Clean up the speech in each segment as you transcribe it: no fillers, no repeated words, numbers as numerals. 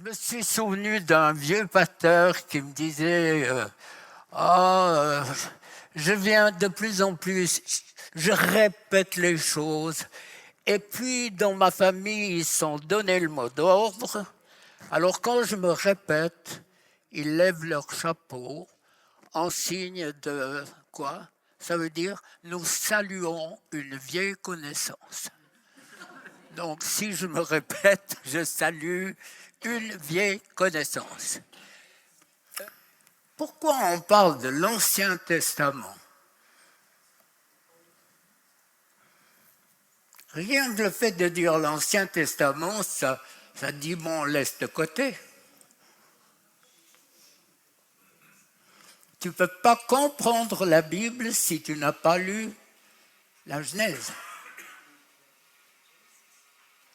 Je me suis souvenu d'un vieux pasteur qui me disait Ah, je viens de plus en plus, je répète les choses. Et puis, dans ma famille, ils sont donné le mot d'ordre. Alors, quand je me répète, ils lèvent leur chapeau en signe de quoi? Ça veut dire nous saluons une vieille connaissance. Donc, si je me répète, je salue une vieille connaissance. Pourquoi on parle de l'Ancien Testament? Rien que le fait de dire l'Ancien Testament, ça dit bon, on laisse de côté. Tu ne peux pas comprendre la Bible si tu n'as pas lu la Genèse.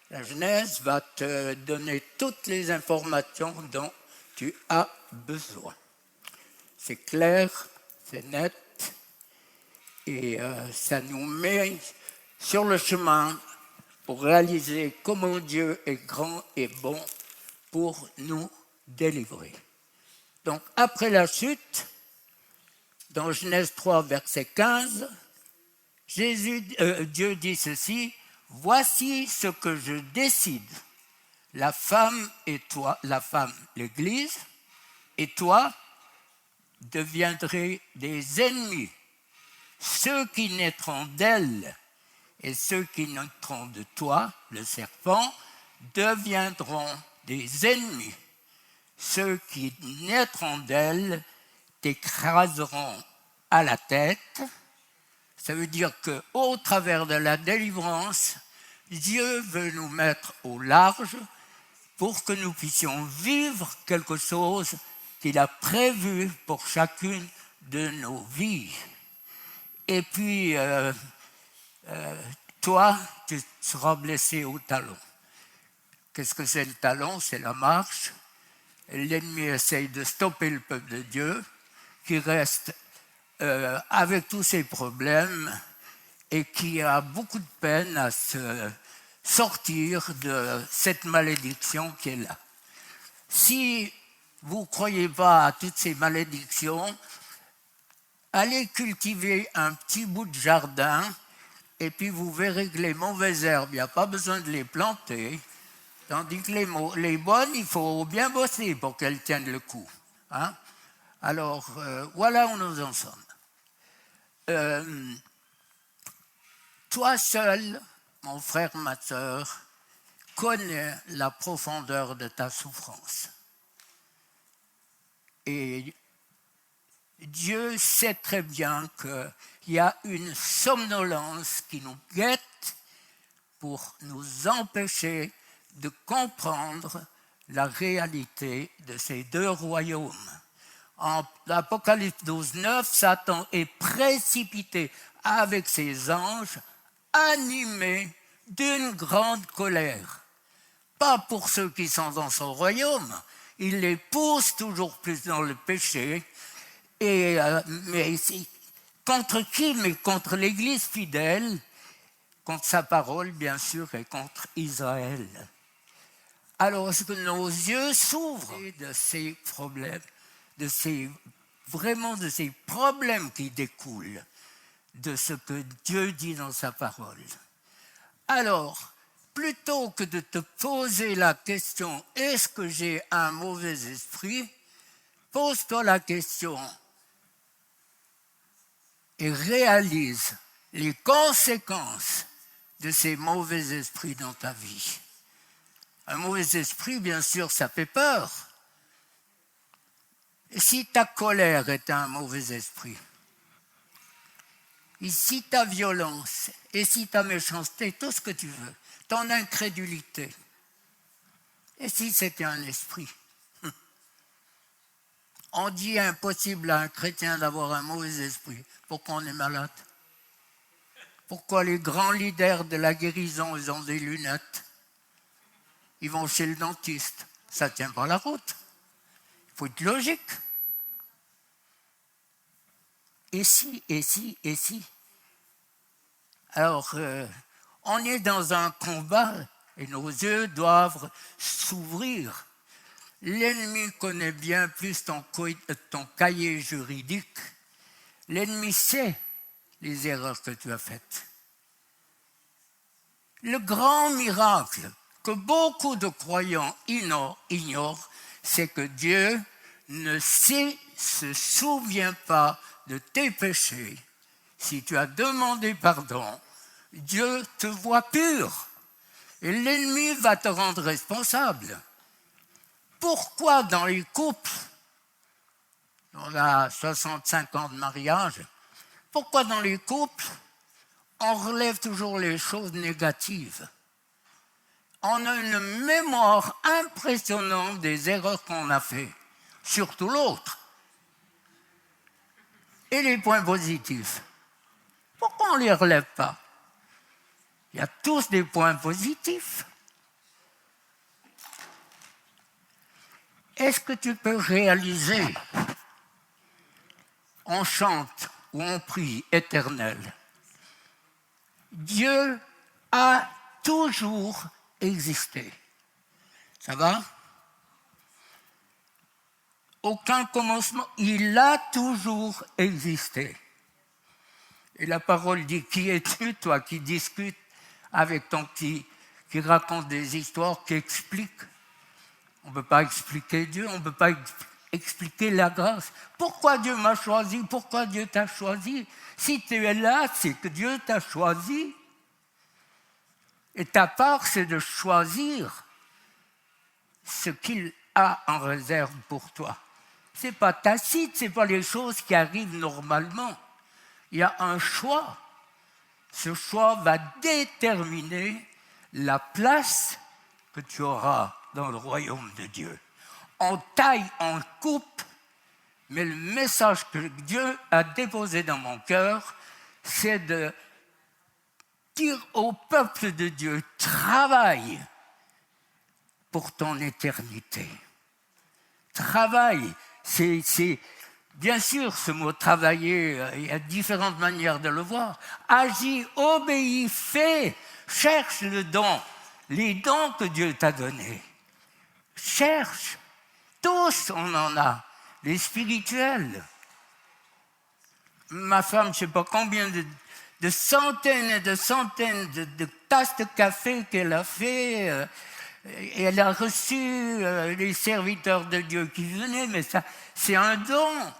La Genèse va te donner toutes les informations dont tu as besoin. C'est clair, c'est net, et ça nous met sur le chemin pour réaliser comment Dieu est grand et bon pour nous délivrer. Donc, après la chute, dans Genèse 3, verset 15, Dieu dit ceci, « Voici ce que je décide. La femme et toi, la femme, l'Église, et toi deviendrez des ennemis. Ceux qui naîtront d'elle et ceux qui naîtront de toi, le serpent, deviendront des ennemis. Ceux qui naîtront d'elle t'écraseront à la tête. » Ça veut dire qu'au travers de la délivrance, Dieu veut nous mettre au large pour que nous puissions vivre quelque chose qu'il a prévu pour chacune de nos vies. Et puis, toi, tu seras blessé au talon. Qu'est-ce que c'est le talon? C'est la marche. L'ennemi essaye de stopper le peuple de Dieu, qui reste avec tous ses problèmes et qui a beaucoup de peine à se sortir de cette malédiction qui est là. Si vous ne croyez pas à toutes ces malédictions, allez cultiver un petit bout de jardin et puis vous verrez que les mauvaises herbes, il n'y a pas besoin de les planter, tandis que les bonnes, il faut bien bosser pour qu'elles tiennent le coup. Hein? Alors, voilà où nous en sommes. Toi seul, mon frère, ma sœur, connais la profondeur de ta souffrance. Et Dieu sait très bien qu'il y a une somnolence qui nous guette pour nous empêcher de comprendre la réalité de ces deux royaumes. En Apocalypse 12, 9, Satan est précipité avec ses anges, animé d'une grande colère. Pas pour ceux qui sont dans son royaume, il les pousse toujours plus dans le péché. Mais contre qui? Mais contre l'Église fidèle, contre sa parole, bien sûr, et contre Israël. Alors, est-ce que nos yeux s'ouvrent de ces problèmes, de ces problèmes qui découlent de ce que Dieu dit dans sa parole? Alors, plutôt que de te poser la question « Est-ce que j'ai un mauvais esprit ?», pose-toi la question et réalise les conséquences de ces mauvais esprits dans ta vie. Un mauvais esprit, bien sûr, ça fait peur. Et si ta colère est un mauvais esprit, et si ta violence, et si ta méchanceté, tout ce que tu veux, ton incrédulité, et si c'était un esprit? On dit impossible à un chrétien d'avoir un mauvais esprit. Pourquoi on est malade? Pourquoi les grands leaders de la guérison, ils ont des lunettes? Ils vont chez le dentiste. Ça ne tient pas la route. Il faut être logique. Et si? Alors, on est dans un combat et nos yeux doivent s'ouvrir L'ennemi connaît bien plus ton cahier juridique. L'ennemi sait les erreurs que tu as faites. Le grand miracle que beaucoup de croyants ignorent, c'est que Dieu ne se souvient pas de tes péchés. Si tu as demandé pardon, Dieu te voit pur et l'ennemi va te rendre responsable. Pourquoi dans les couples, on a 65 ans de mariage, pourquoi dans les couples, on relève toujours les choses négatives? On a une mémoire impressionnante des erreurs qu'on a faites, surtout l'autre. Et les points positifs, pourquoi on ne les relève pas? Il y a tous des points positifs. Est-ce que tu peux réaliser, on chante ou on prie éternel, Dieu a toujours existé. Ça va? Aucun commencement, il a toujours existé. Et la parole dit, qui es-tu, toi, qui discutes avec ton petit, qui raconte des histoires, qui explique? On ne peut pas expliquer Dieu, on ne peut pas expliquer la grâce. Pourquoi Dieu m'a choisi? Pourquoi Dieu t'a choisi? Si tu es là, c'est que Dieu t'a choisi. Et ta part, c'est de choisir ce qu'il a en réserve pour toi. Ce n'est pas tacite, ce n'est pas les choses qui arrivent normalement. Il y a un choix. Ce choix va déterminer la place que tu auras dans le royaume de Dieu. On taille, on coupe, mais le message que Dieu a déposé dans mon cœur, c'est de dire au peuple de Dieu, travaille pour ton éternité. Travaille, c'est bien sûr ce mot travailler, il y a différentes manières de le voir. Agis, obéis, fais, cherche le don, les dons que Dieu t'a donnés. Cherche, tous on en a, les spirituels. Ma femme, je ne sais pas combien de centaines et de centaines de tasses de café qu'elle a fait, et elle a reçu les serviteurs de Dieu qui venaient, mais ça, c'est un don.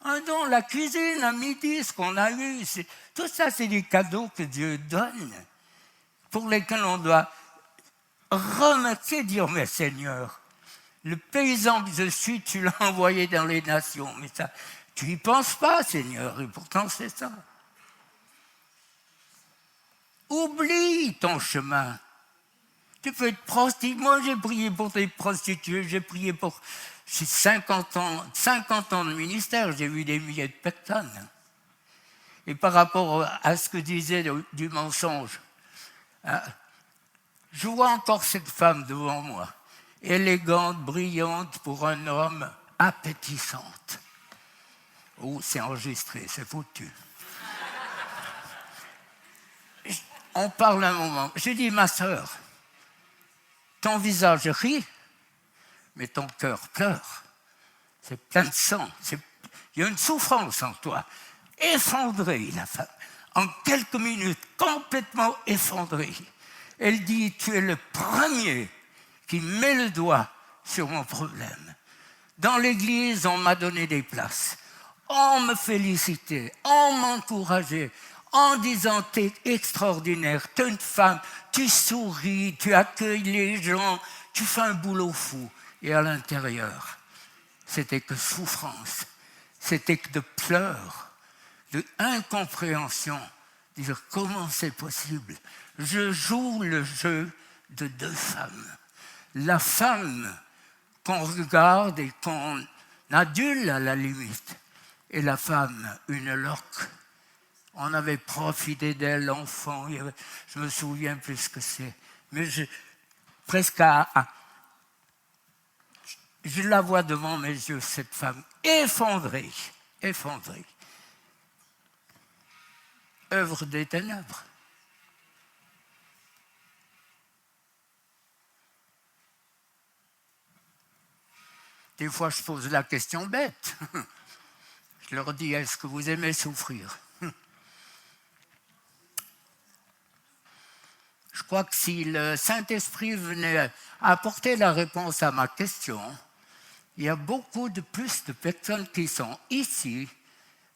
Un don, la cuisine à midi, ce qu'on a eu, tout ça, c'est des cadeaux que Dieu donne, pour lesquels on doit remercier, dire, mais Seigneur, le paysan que je suis, tu l'as envoyé dans les nations, mais ça, tu n'y penses pas, Seigneur, et pourtant c'est ça. Oublie ton chemin. Tu peux être prostituée. Moi, j'ai prié pour des prostituées, j'ai prié pour... J'ai 50 ans de ministère, j'ai vu des milliers de personnes. Et par rapport à ce que disait du mensonge, je vois encore cette femme devant moi, élégante, brillante pour un homme, appétissante. Oh, c'est enregistré, c'est foutu. On parle un moment. Je dis, ma sœur, ton visage rit, mais ton cœur pleure. C'est plein de sang. Il y a une souffrance en toi. Effondrée, la femme. En quelques minutes, complètement effondrée. Elle dit, tu es le premier qui met le doigt sur mon problème. Dans l'église, on m'a donné des places. On me félicitait, on m'encourageait, en disant, t'es extraordinaire, t'es une femme, tu souris, tu accueilles les gens, tu fais un boulot fou. Et à l'intérieur, c'était que souffrance, c'était que de pleurs, de incompréhension. Dire comment c'est possible? Je joue le jeu de deux femmes. La femme qu'on regarde et qu'on adule à la limite, et la femme, une loque. On avait profité d'elle, l'enfant, je me souviens plus ce que c'est. Mais presque je la vois devant mes yeux, cette femme, effondrée, effondrée. Œuvre des ténèbres. Des fois, je pose la question bête. Je leur dis, est-ce que vous aimez souffrir? Je crois que si le Saint-Esprit venait apporter la réponse à ma question, il y a beaucoup de plus de personnes qui sont ici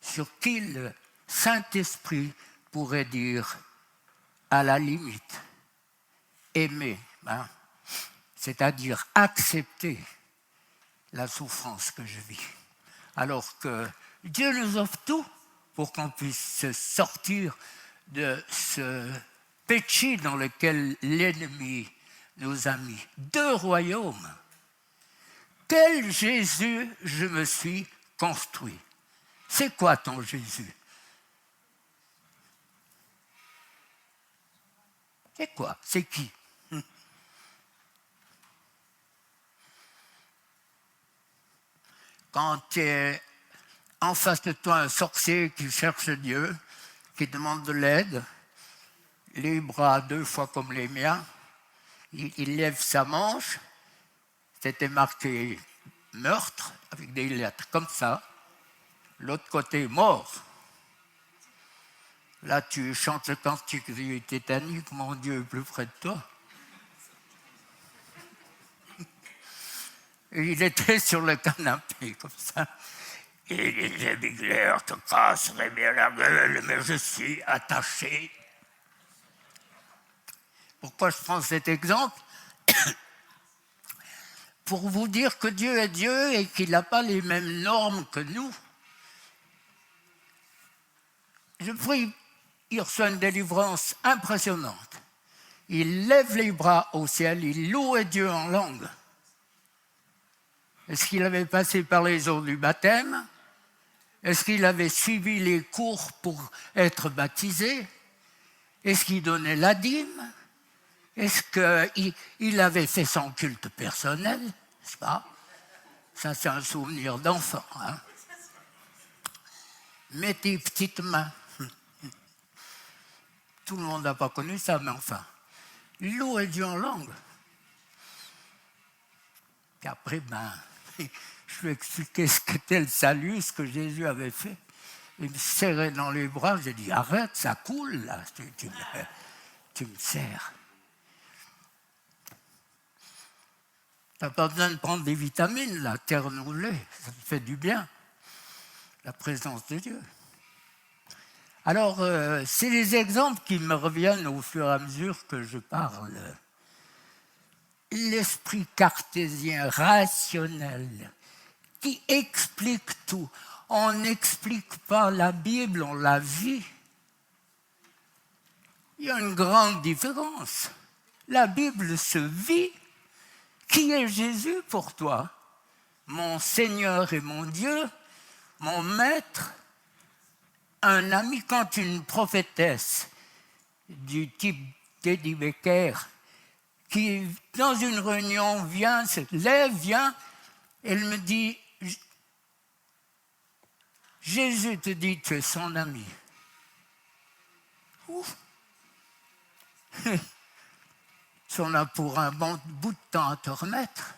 sur qui le Saint-Esprit pourrait dire, à la limite, aimer, hein, c'est-à-dire accepter la souffrance que je vis. Alors que Dieu nous offre tout pour qu'on puisse sortir de ce péché dans lequel l'ennemi nous a mis. 2 royaumes. Quel Jésus je me suis construit? C'est quoi ton Jésus? C'est quoi? C'est qui? Quand tu es en face de toi un sorcier qui cherche Dieu, qui demande de l'aide, les bras 2 fois comme les miens, il lève sa manche, c'était marqué meurtre, avec des lettres comme ça, l'autre côté mort. Là, tu chantes le cantique du Titanic, mon Dieu est plus près de toi. Et il était sur le canapé, comme ça. Et il disait, Bigler, te casserait bien la gueule, mais je suis attaché. Pourquoi je prends cet exemple? Pour vous dire que Dieu est Dieu et qu'il n'a pas les mêmes normes que nous. Je prie, il reçoit une délivrance impressionnante. Il lève les bras au ciel, il louait Dieu en langue. Est-ce qu'il avait passé par les eaux du baptême? Est-ce qu'il avait suivi les cours pour être baptisé? Est-ce qu'il donnait la dîme? Est-ce qu'il avait fait son culte personnel? N'est-ce pas? Ça, c'est un souvenir d'enfant. Hein? Mets tes petites mains. Tout le monde n'a pas connu ça, mais enfin. L'eau est Dieu en langue. Puis après, je lui ai expliqué ce qu'était le salut, ce que Jésus avait fait. Il me serrait dans les bras, j'ai dit, arrête, ça coule là, tu me serres. Tu n'as pas besoin de prendre des vitamines, la terre renouvelée, ça te fait du bien, la présence de Dieu. Alors, c'est les exemples qui me reviennent au fur et à mesure que je parle. L'esprit cartésien, rationnel, qui explique tout. On n'explique pas la Bible, on la vit. Il y a une grande différence. La Bible se vit. Qui est Jésus pour toi? Mon Seigneur et mon Dieu, mon Maître, un ami. Quand une prophétesse du type d'Eddie Becker, qui dans une réunion vient, se lève, vient, elle me dit, Jésus te dit que tu es son ami. Ouf. Tu en as pour un bon bout de temps à te remettre.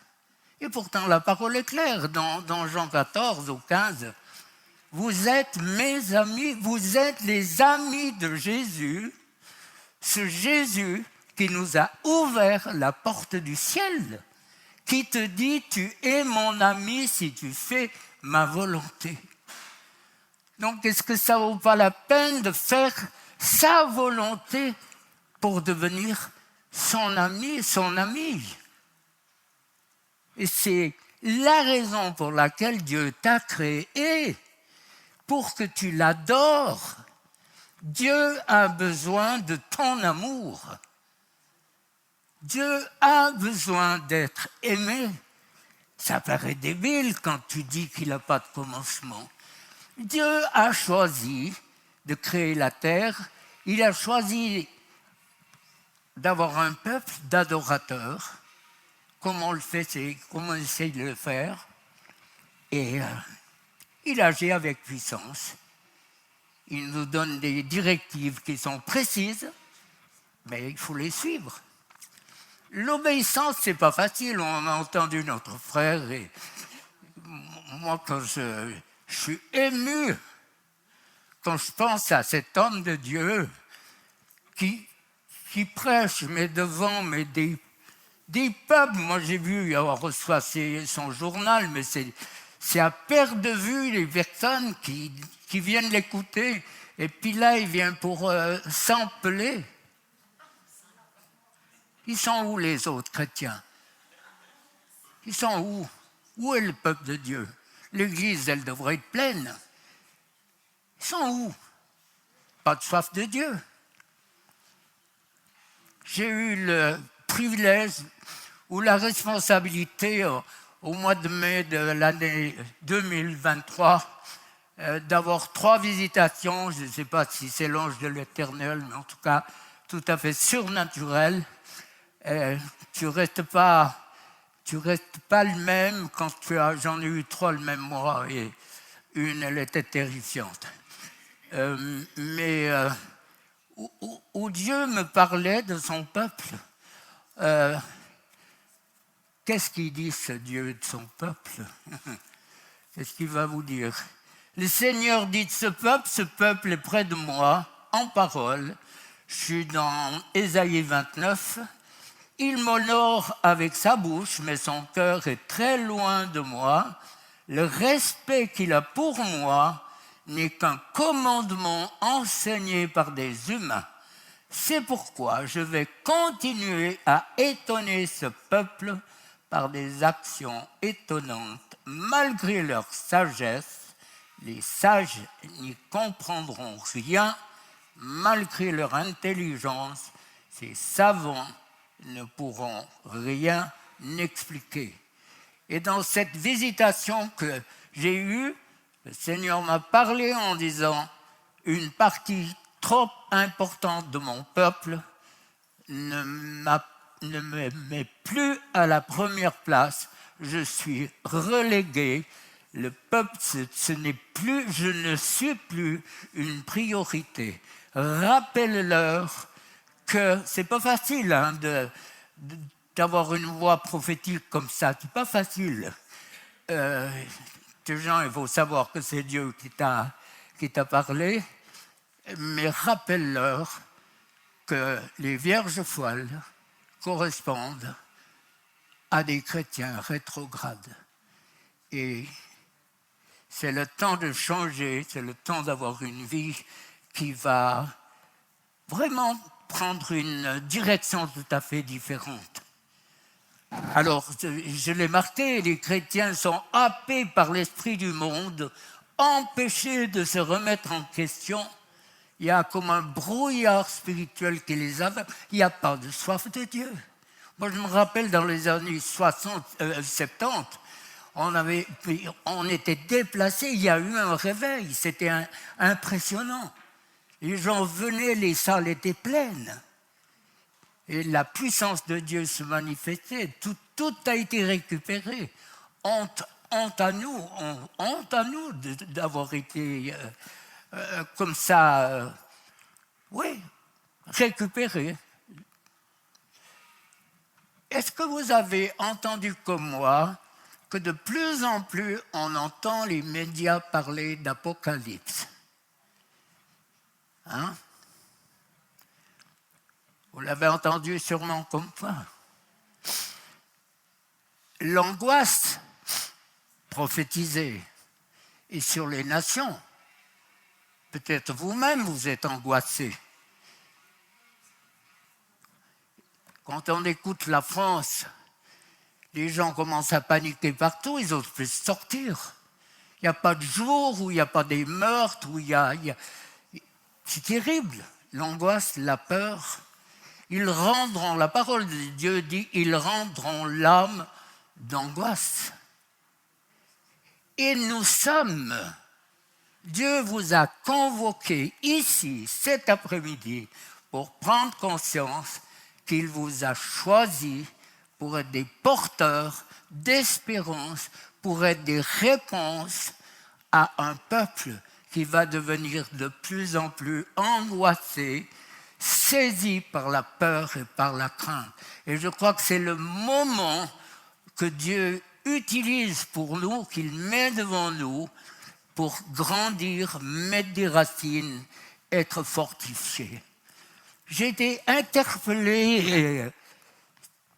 Et pourtant, la parole est claire dans Jean 14 ou 15. Vous êtes mes amis, vous êtes les amis de Jésus, ce Jésus qui nous a ouvert la porte du ciel, qui te dit, tu es mon ami si tu fais ma volonté. Donc, est-ce que ça ne vaut pas la peine de faire sa volonté pour devenir son ami, son amie? Et c'est la raison pour laquelle Dieu t'a créé, pour que tu l'adores. Dieu a besoin de ton amour. Dieu a besoin d'être aimé. Ça paraît débile quand tu dis qu'il n'a pas de commencement. Dieu a choisi de créer la terre. Il a choisi d'avoir un peuple d'adorateurs. Comment on le fait, c'est comment on essaye de le faire. Et il agit avec puissance. Il nous donne des directives qui sont précises, mais il faut les suivre. L'obéissance, c'est pas facile. On a entendu notre frère et moi, quand je suis ému, quand je pense à cet homme de Dieu qui prêche, mais devant des peuples. Moi, j'ai vu, il reçoit son journal, mais c'est à perte de vue les personnes qui viennent l'écouter. Et puis là, il vient pour s'empeler. Ils sont où les autres chrétiens? Ils sont où? Où est le peuple de Dieu? L'Église, elle devrait être pleine. Ils sont où? Pas de soif de Dieu. J'ai eu le privilège ou la responsabilité au mois de mai de l'année 2023 d'avoir 3 visitations. Je ne sais pas si c'est l'ange de l'Éternel, mais en tout cas tout à fait surnaturel. Tu restes pas le même quand j'en ai eu 3 le même mois et une, elle était terrifiante. Où Dieu me parlait de son peuple. Qu'est-ce qu'il dit, ce Dieu de son peuple? Qu'est-ce qu'il va vous dire? Le Seigneur dit de ce peuple est près de moi, en parole. Je suis dans Ésaïe 29. Il m'honore avec sa bouche, mais son cœur est très loin de moi. Le respect qu'il a pour moi n'est qu'un commandement enseigné par des humains. C'est pourquoi je vais continuer à étonner ce peuple par des actions étonnantes. Malgré leur sagesse, les sages n'y comprendront rien. Malgré leur intelligence, ces savants ne pourront rien expliquer. Et dans cette visitation que j'ai eue, le Seigneur m'a parlé en disant « Une partie trop importante de mon peuple ne me met plus à la première place. Je suis relégué. Le peuple, je ne suis plus une priorité. Rappelle-leur que c'est pas facile d'avoir une voix prophétique comme ça. C'est pas facile. Ces gens, il faut savoir que c'est Dieu qui t'a parlé. Mais rappelle-leur que les vierges folles correspondent à des chrétiens rétrogrades. Et c'est le temps de changer, c'est le temps d'avoir une vie qui va vraiment prendre une direction tout à fait différente. Alors, je l'ai marqué, les chrétiens sont happés par l'esprit du monde, empêchés de se remettre en question. Il y a comme un brouillard spirituel qui les aveugle. Il n'y a pas de soif de Dieu. Moi, je me rappelle dans les années 70, on était déplacés, il y a eu un réveil, c'était impressionnant. Les gens venaient, les salles étaient pleines. Et la puissance de Dieu se manifestait, tout a été récupéré. Honte à nous d'avoir été comme ça, récupéré. Est-ce que vous avez entendu comme moi que de plus en plus on entend les médias parler d'apocalypse? Hein? Vous l'avez entendu sûrement comme ça. L'angoisse prophétisée est sur les nations. Peut-être vous-même vous êtes angoissé. Quand on écoute la France, les gens commencent à paniquer partout, ils n'osent plus sortir. Il n'y a pas de jour où il n'y a pas des meurtres, C'est terrible, l'angoisse, la peur. Ils rendront, la parole de Dieu dit, ils rendront l'âme d'angoisse. Et nous sommes, Dieu vous a convoqué ici, cet après-midi, pour prendre conscience qu'il vous a choisi pour être des porteurs d'espérance, pour être des réponses à un peuple qui va devenir de plus en plus angoissé, saisi par la peur et par la crainte. Et je crois que c'est le moment que Dieu utilise pour nous, qu'il met devant nous pour grandir, mettre des racines, être fortifié. J'ai été interpellé, et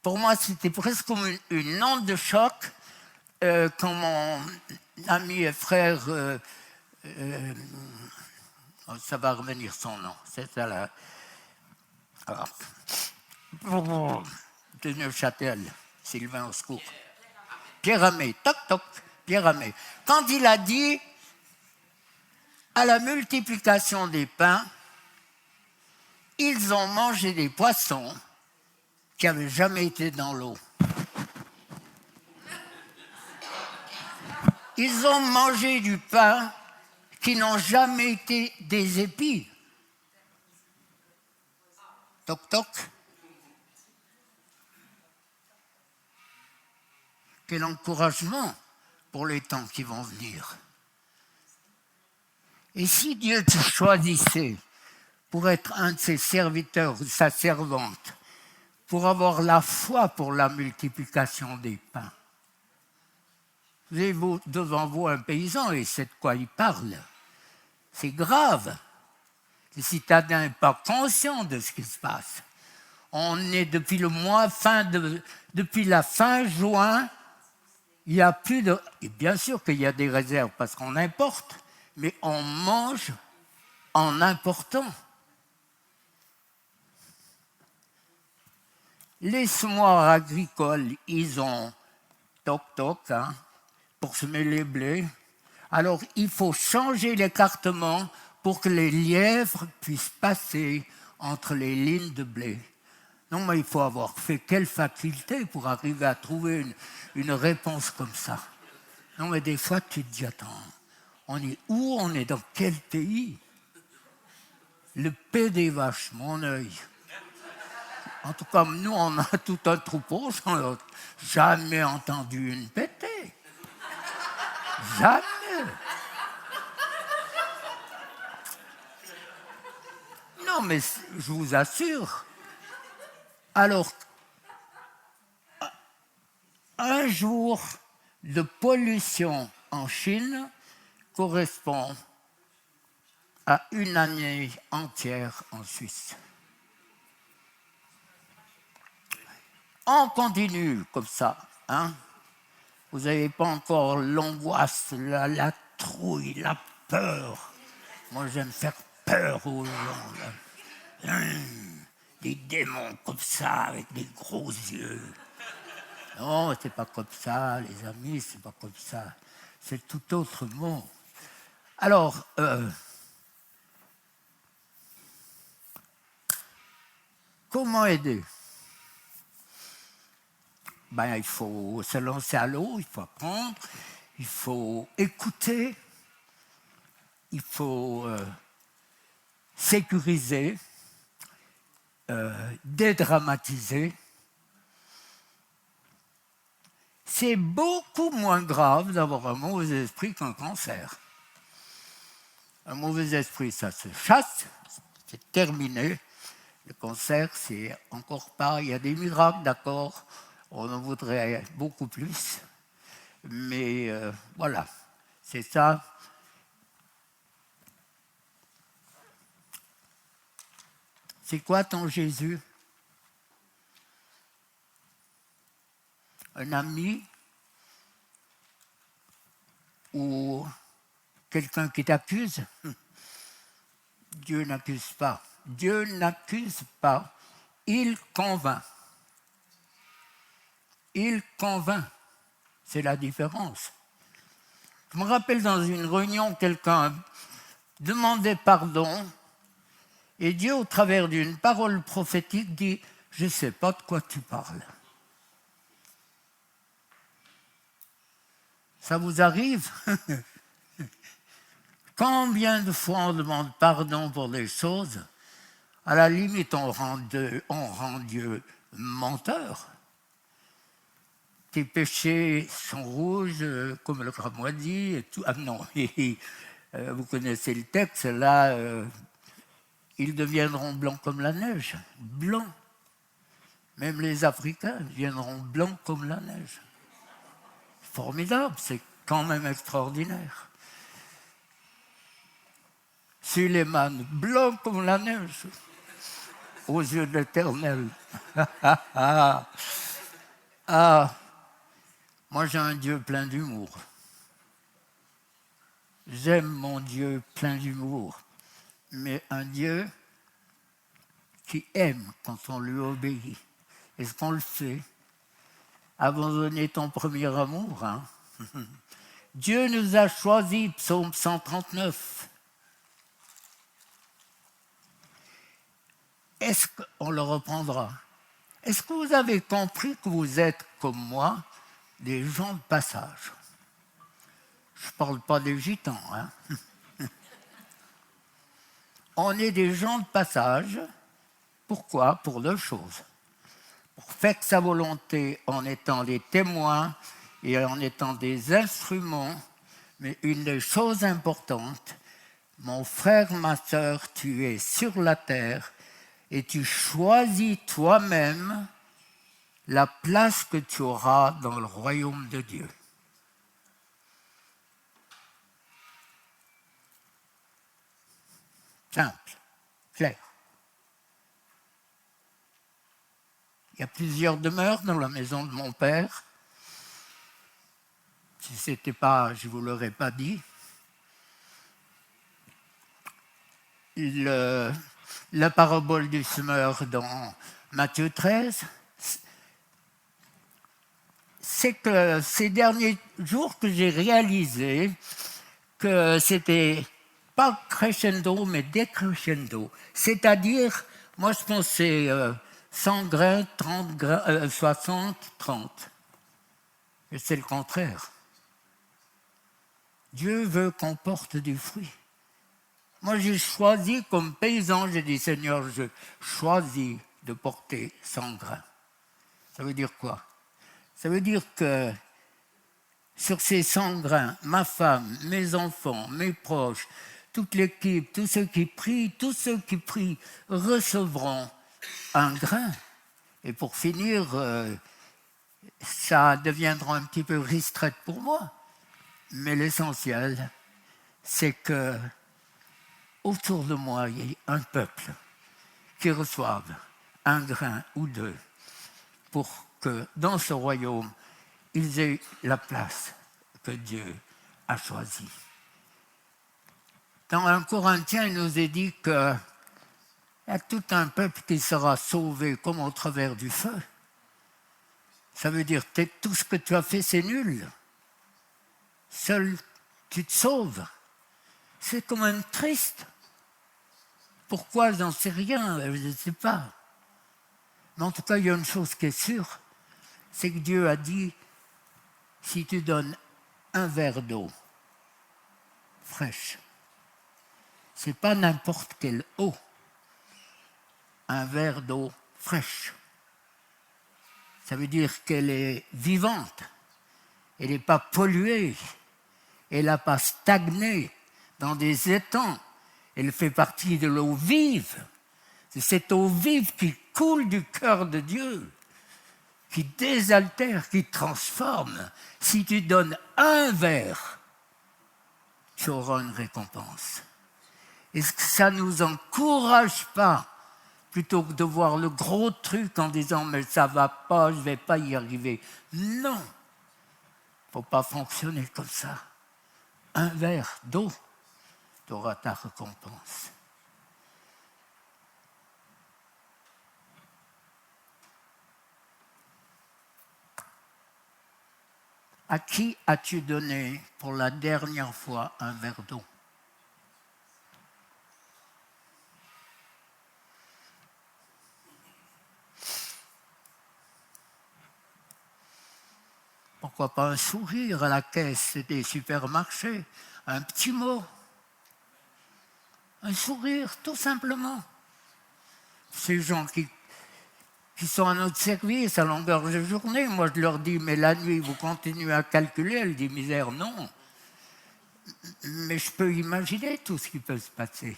pour moi c'était presque comme une onde de choc quand mon ami et frère, ça va revenir son nom, c'est ça là, de Neuchâtel, Sylvain au secours. Pierre Amé, toc toc, Pierre Amé. Quand il a dit à la multiplication des pains, ils ont mangé des poissons qui n'avaient jamais été dans l'eau. Ils ont mangé du pain qui n'ont jamais été des épis. Toc toc. Quel encouragement pour les temps qui vont venir. Et si Dieu te choisissait pour être un de ses serviteurs ou sa servante, pour avoir la foi pour la multiplication des pains, vous avez devant vous un paysan et c'est de quoi il parle. C'est grave. Les citadins n'est pas conscient de ce qui se passe. On est depuis le mois depuis la fin juin, il n'y a plus de... Et bien sûr qu'il y a des réserves parce qu'on importe, mais on mange en important. Les semoirs agricoles, ils ont toc-toc pour semer les blés. Alors, il faut changer l'écartement pour que les lièvres puissent passer entre les lignes de blé. Non, mais il faut avoir fait quelle faculté pour arriver à trouver une réponse comme ça. Non, mais des fois, tu te dis, attends, on est où? On est dans quel pays? Le paix des vaches, mon œil. En tout cas, nous, on a tout un troupeau, j'en ai jamais entendu une péter. Jamais. Non, mais je vous assure. Alors, un jour de pollution en Chine correspond à une année entière en Suisse. On continue comme ça, hein? Vous n'avez pas encore l'angoisse, la trouille, la peur. Moi, j'aime faire peur aux gens. Des démons comme ça, avec des gros yeux. Non, c'est pas comme ça, les amis, c'est pas comme ça. C'est tout autrement. Alors, comment aider? Ben, il faut se lancer à l'eau, il faut apprendre, il faut écouter, il faut sécuriser, dédramatiser. C'est beaucoup moins grave d'avoir un mauvais esprit qu'un cancer. Un mauvais esprit, ça se chasse, c'est terminé. Le cancer, c'est encore pas... Il y a des miracles, d'accord, on en voudrait beaucoup plus. Mais voilà, c'est ça. C'est quoi ton Jésus? Un ami ou quelqu'un qui t'accuse? Dieu n'accuse pas. Dieu n'accuse pas. Il convainc. Il convainc. C'est la différence. Je me rappelle dans une réunion, quelqu'un demandait pardon et Dieu, au travers d'une parole prophétique, dit « Je ne sais pas de quoi tu parles ». Ça vous arrive? Combien de fois on demande pardon pour des choses? À la limite, on rend Dieu menteur. Tes péchés sont rouges comme le cramoisi et tout. Ah non, vous connaissez le texte, là, ils deviendront blancs comme la neige. Blancs. Même les Africains deviendront blancs comme la neige. formidable, c'est quand même extraordinaire. Suleiman, blanc comme la neige, aux yeux de l'Éternel. Ah, moi j'ai un Dieu plein d'humour. J'aime mon Dieu plein d'humour, mais un Dieu qui aime quand on lui obéit. Est-ce qu'on le fait? Abandonner ton premier amour, hein? Dieu nous a choisis, psaume 139. Est-ce qu'on le reprendra? Est-ce que vous avez compris que vous êtes, comme moi, des gens de passage? Je ne parle pas des gitans, hein? On est des gens de passage. Pourquoi? Pour deux choses. Pour faire sa volonté en étant des témoins et en étant des instruments. Mais une des choses importantes, mon frère, ma sœur, tu es sur la terre et tu choisis toi-même la place que tu auras dans le royaume de Dieu. Simple, clair. Il y a plusieurs demeures dans la maison de mon père. Si ce n'était pas, je ne vous l'aurais pas dit. La parabole du semeur dans Matthieu 13, c'est que ces derniers jours que j'ai réalisé que c'était pas crescendo, mais décrescendo. C'est-à-dire, moi je pensais 100 grains, 30 grains, 60, 30. Et c'est le contraire. Dieu veut qu'on porte du fruit. Moi, j'ai choisi comme paysan, j'ai dit, Seigneur, je choisis de porter 100 grains. Ça veut dire quoi? Ça veut dire que sur ces 100 grains, ma femme, mes enfants, mes proches, toute l'équipe, tous ceux qui prient recevront un grain. Et pour finir, ça deviendra un petit peu ristreint pour moi. Mais l'essentiel, c'est que autour de moi, il y ait un peuple qui reçoive un grain ou deux pour que dans ce royaume, ils aient la place que Dieu a choisie. Dans 1 Corinthiens, il nous est dit qu'il y a tout un peuple qui sera sauvé comme au travers du feu. Ça veut dire que tout ce que tu as fait, c'est nul. Seul tu te sauves. C'est quand même triste. Pourquoi? J'en sais rien, je ne sais pas. Mais en tout cas, il y a une chose qui est sûre, c'est que Dieu a dit, si tu donnes un verre d'eau fraîche, ce n'est pas n'importe quelle eau, un verre d'eau fraîche. Ça veut dire qu'elle est vivante, elle n'est pas polluée, elle n'a pas stagné dans des étangs, elle fait partie de l'eau vive. C'est cette eau vive qui coule du cœur de Dieu, qui désaltère, qui transforme. Si tu donnes un verre, tu auras une récompense. Est-ce que ça ne nous encourage pas, plutôt que de voir le gros truc en disant « mais ça ne va pas, je ne vais pas y arriver ». Non, il ne faut pas fonctionner comme ça. Un verre d'eau, tu auras ta récompense. À qui as-tu donné pour la dernière fois un verre d'eau? Pourquoi pas un sourire à la caisse des supermarchés, un petit mot, un sourire, tout simplement. Ces gens qui sont à notre service à longueur de journée, moi je leur dis, mais la nuit, vous continuez à calculer? Elle dit, misère, non. Mais je peux imaginer tout ce qui peut se passer.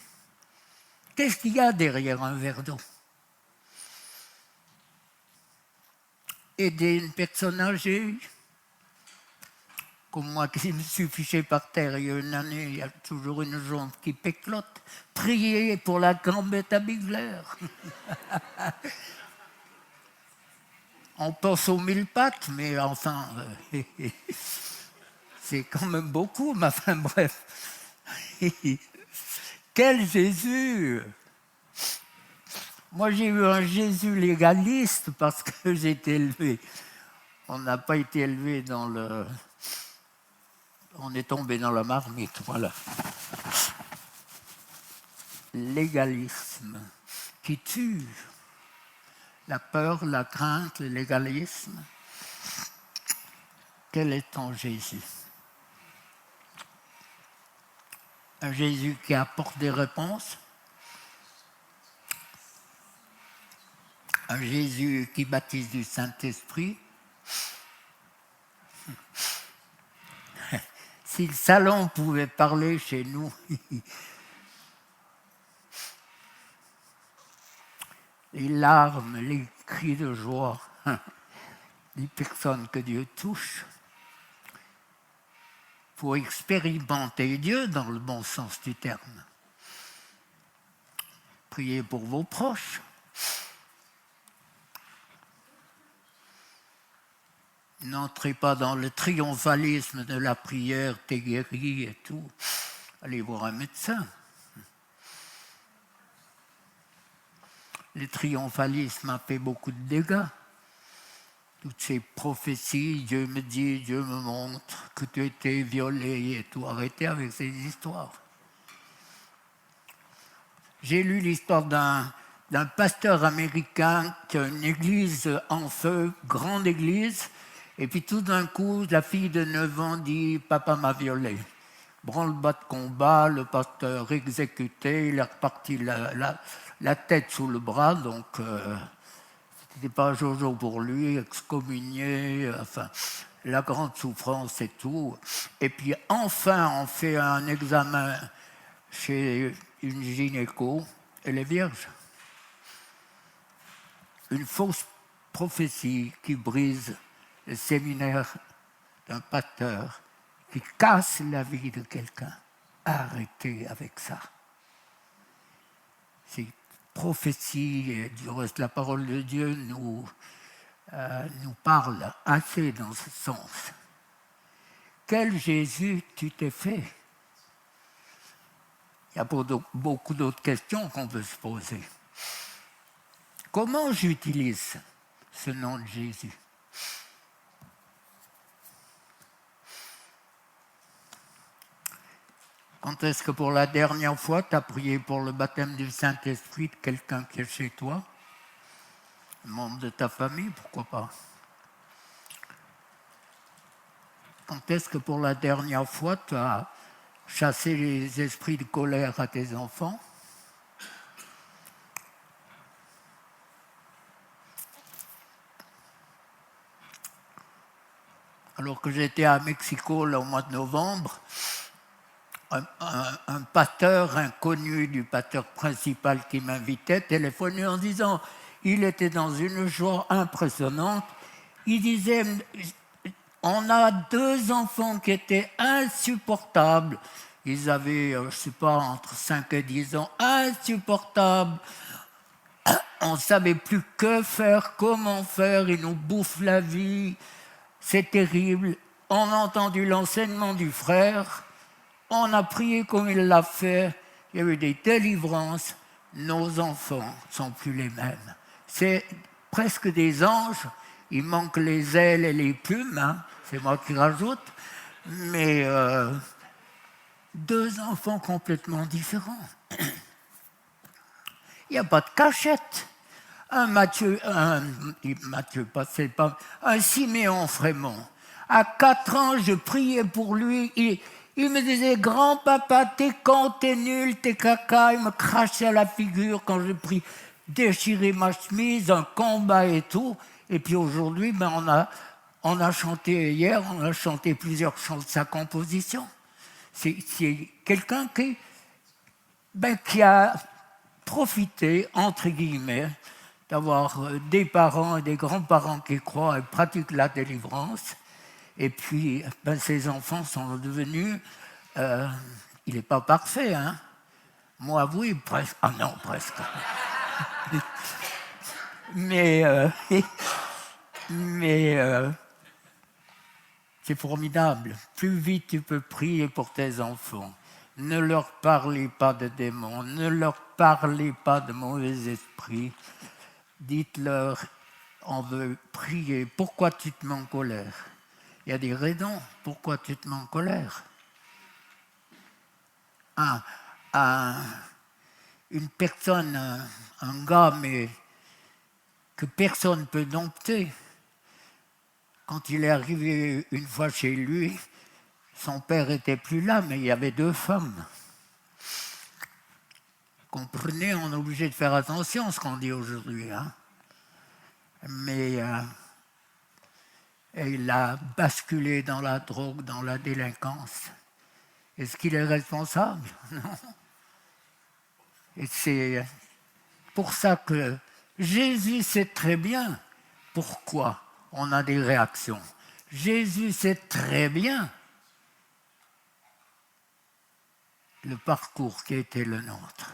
Qu'est-ce qu'il y a derrière un verre d'eau? Aider une personne âgée, comme moi qui me suis fiché par terre il y a une année, il y a toujours une jambe qui péclote. Priez pour la gambette à Bigler. On pense aux 1000 pattes, mais enfin, c'est quand même beaucoup, mais enfin bref. Quel Jésus! Moi, j'ai eu un Jésus légaliste parce que j'ai été élevé. On n'a pas été élevé dans le... On est tombé dans la marmite, voilà. Légalisme qui tue. La peur, la crainte, le légalisme. Quel est ton Jésus? Un Jésus qui apporte des réponses? Un Jésus qui baptise du Saint-Esprit? Si le salon pouvait parler chez nous, les larmes, les cris de joie des personnes que Dieu touche, pour expérimenter Dieu dans le bon sens du terme. Priez pour vos proches. N'entrez pas dans le triomphalisme de la prière, t'es guéri et tout. Allez voir un médecin. Le triomphalisme a fait beaucoup de dégâts. Toutes ces prophéties, Dieu me dit, Dieu me montre que tu étais violé et tout. Arrêtez avec ces histoires. J'ai lu l'histoire d'un pasteur américain qui a une église en feu, grande église, et puis tout d'un coup, la fille de 9 ans dit « Papa m'a violé ». Branle-bas de combat, le pasteur exécuté, il est reparti la tête sous le bras, donc c'était pas Jojo pour lui, excommunié, enfin, la grande souffrance et tout. Et puis enfin, on fait un examen chez une gynéco, elle est vierge. Une fausse prophétie qui brise le séminaire d'un pasteur, qui casse la vie de quelqu'un. Arrêtez avec ça. Ces prophéties, et du reste la parole de Dieu nous parle assez dans ce sens. Quel Jésus tu t'es fait? Il y a beaucoup d'autres questions qu'on peut se poser. Comment j'utilise ce nom de Jésus? Quand est-ce que pour la dernière fois, tu as prié pour le baptême du Saint-Esprit de quelqu'un qui est chez toi? Un membre de ta famille, pourquoi pas? Quand est-ce que pour la dernière fois, tu as chassé les esprits de colère à tes enfants? Alors que j'étais à Mexico là, au mois de novembre, un pasteur inconnu du pasteur principal qui m'invitait téléphoné en disant, il était dans une joie impressionnante, il disait, on a 2 enfants qui étaient insupportables, ils avaient, je ne sais pas, entre 5 et 10 ans, insupportables, on ne savait plus que faire, comment faire, ils nous bouffent la vie, c'est terrible. On a entendu l'enseignement du frère, on a prié comme il l'a fait, il y a eu des délivrances, nos enfants ne sont plus les mêmes. C'est presque des anges, il manque les ailes et les plumes, hein, c'est moi qui rajoute, mais 2 enfants complètement différents. Il n'y a pas de cachette. Un Siméon Frémont. À 4 ans, je priais pour lui. Il me disait, grand-papa, t'es con, t'es nul, t'es caca. Il me crachait à la figure quand je pris déchirer ma chemise, un combat et tout. Et puis aujourd'hui, ben on a chanté hier, on a chanté plusieurs chants de sa composition. C'est quelqu'un qui a profité, entre guillemets, d'avoir des parents et des grands-parents qui croient et pratiquent la délivrance. Et puis, ben, ses enfants sont devenus... il n'est pas parfait, hein. Moi, oui, presque. Ah non, presque. mais c'est formidable. Plus vite tu peux prier pour tes enfants. Ne leur parlez pas de démons, ne leur parlez pas de mauvais esprits. Dites-leur, on veut prier. Pourquoi tu te mets en colère? Il y a des raisons. Pourquoi tu te mets en colère? Une personne, un gars, mais que personne ne peut dompter. Quand il est arrivé une fois chez lui, son père n'était plus là, mais il y avait 2 femmes. Comprenez, on est obligé de faire attention à ce qu'on dit aujourd'hui. Hein. Mais il a basculé dans la drogue, dans la délinquance. Est-ce qu'il est responsable? Non. Et c'est pour ça que Jésus sait très bien pourquoi on a des réactions. Jésus sait très bien le parcours qui a été le nôtre.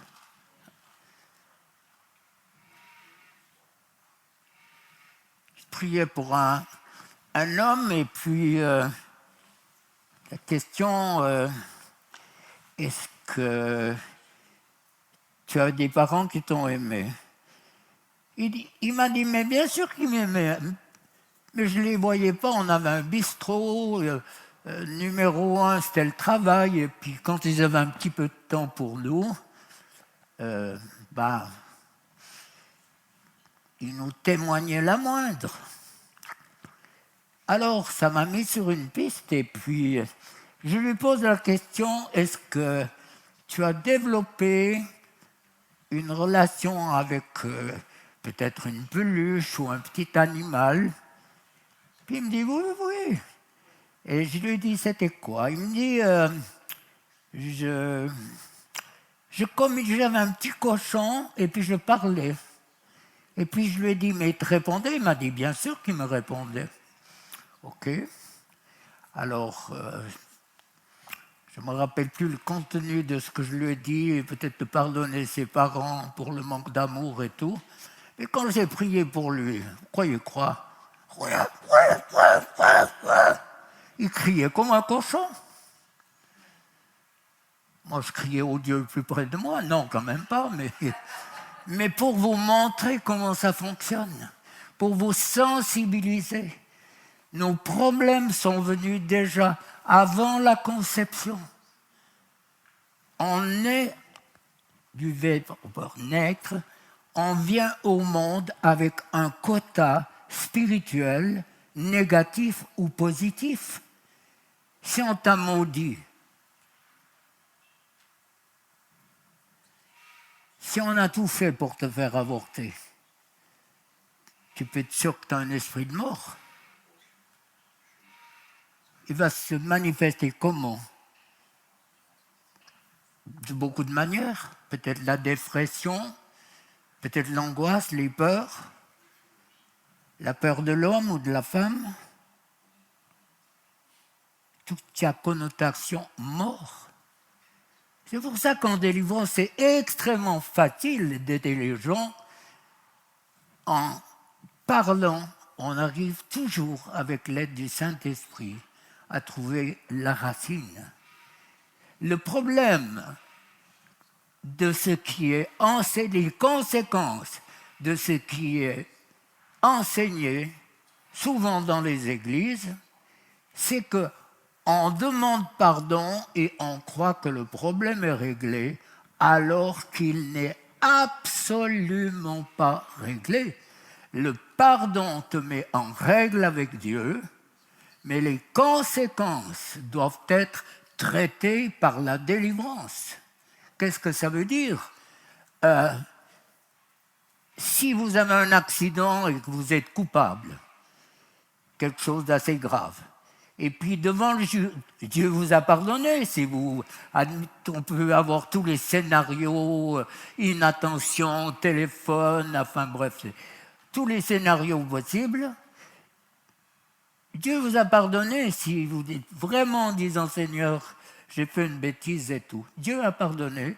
Je priais pour un homme et puis la question, est-ce que tu as des parents qui t'ont aimé? Il m'a dit, mais bien sûr qu'il m'aimait, mais je ne les voyais pas. On avait un bistrot, numéro 1, c'était le travail, et puis quand ils avaient un petit peu de temps pour nous, ils nous témoignaient la moindre. Alors, ça m'a mis sur une piste, et puis je lui pose la question, est-ce que tu as développé une relation avec peut-être une peluche ou un petit animal? Puis il me dit, oui, oui. Et je lui dis, c'était quoi? Il me dit, comme j'avais un petit cochon, et puis je parlais. Et puis je lui ai dit, mais il te répondait? Il m'a dit, bien sûr qu'il me répondait. OK. Alors, je ne me rappelle plus le contenu de ce que je lui ai dit, peut-être de pardonner ses parents pour le manque d'amour et tout. Mais quand j'ai prié pour lui, vous croyez quoi? Il criait comme un cochon. Moi, je criais au Dieu le plus près de moi. Non, quand même pas, mais pour vous montrer comment ça fonctionne, pour vous sensibiliser. Nos problèmes sont venus déjà avant la conception. On est du verbe naître, on vient au monde avec un quota spirituel, négatif ou positif. Si on t'a maudit, si on a tout fait pour te faire avorter, tu peux être sûr que tu as un esprit de mort. Il va se manifester comment? De beaucoup de manières. Peut-être la dépression, peut-être l'angoisse, les peurs, la peur de l'homme ou de la femme. Tout qui a connotation mort. C'est pour ça qu'en délivrance, c'est extrêmement facile d'aider les gens. En parlant, on arrive toujours, avec l'aide du Saint-Esprit, à trouver la racine. Le problème de ce qui est enseigné, les conséquences de ce qui est enseigné, souvent dans les églises, c'est qu'on demande pardon et on croit que le problème est réglé, alors qu'il n'est absolument pas réglé. Le pardon te met en règle avec Dieu, mais les conséquences doivent être traitées par la délivrance. Qu'est-ce que ça veut dire? Si vous avez un accident et que vous êtes coupable, quelque chose d'assez grave, et puis devant le juge, Dieu vous a pardonné. Si vous, on peut avoir tous les scénarios, inattention, téléphone, enfin bref, tous les scénarios possibles. Dieu vous a pardonné si vous dites vraiment en disant Seigneur, j'ai fait une bêtise et tout. Dieu a pardonné.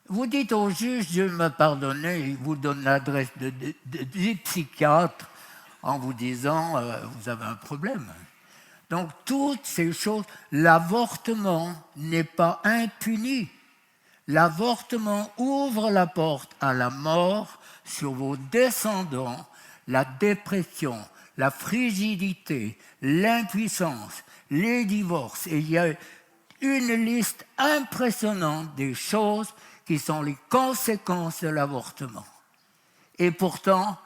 Vous dites au juge, Dieu m'a pardonné, il vous donne l'adresse du psychiatre en vous disant, vous avez un problème. Donc toutes ces choses, l'avortement n'est pas impuni. L'avortement ouvre la porte à la mort sur vos descendants, la dépression, la frigidité, l'impuissance, les divorces. Et il y a une liste impressionnante des choses qui sont les conséquences de l'avortement. Et pourtant,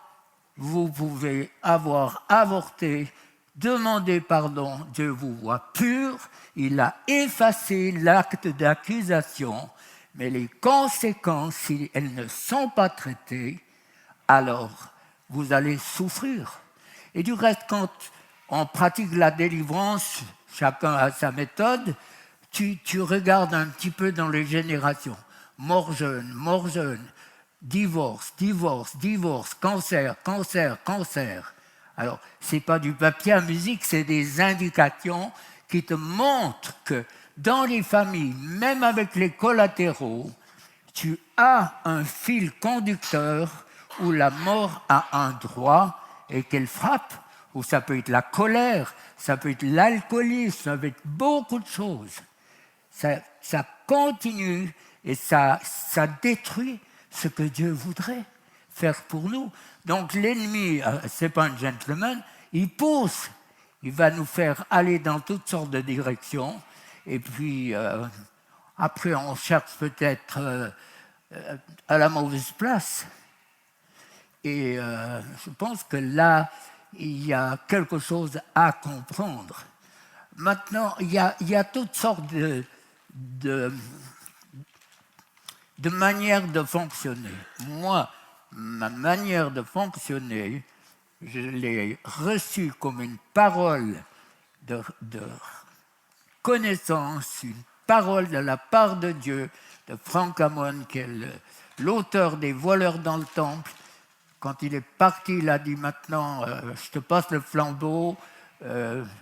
vous pouvez avoir avorté, demander pardon, Dieu vous voit pur, il a effacé l'acte d'accusation, mais les conséquences, si elles ne sont pas traitées, alors vous allez souffrir. Et du reste, quand on pratique la délivrance, chacun a sa méthode, tu regardes un petit peu dans les générations. Mort jeune, divorce, cancer. Alors, ce n'est pas du papier à musique, c'est des indications qui te montrent que dans les familles, même avec les collatéraux, tu as un fil conducteur où la mort a un droit et qu'elle frappe, où ça peut être la colère, ça peut être l'alcoolisme, ça peut être beaucoup de choses. Ça continue et ça détruit ce que Dieu voudrait faire pour nous. Donc l'ennemi, ce n'est pas un gentleman, il pousse, il va nous faire aller dans toutes sortes de directions. Et puis, après, on cherche peut-être à la mauvaise place. Et je pense que là, il y a quelque chose à comprendre. Maintenant, il y a toutes sortes de manières de fonctionner. Moi, ma manière de fonctionner, je l'ai reçue comme une parole de connaissance, une parole de la part de Dieu, de Frank Hammond, qui est l'auteur des Voleurs dans le Temple. Quand il est parti, il a dit maintenant, je te passe le flambeau.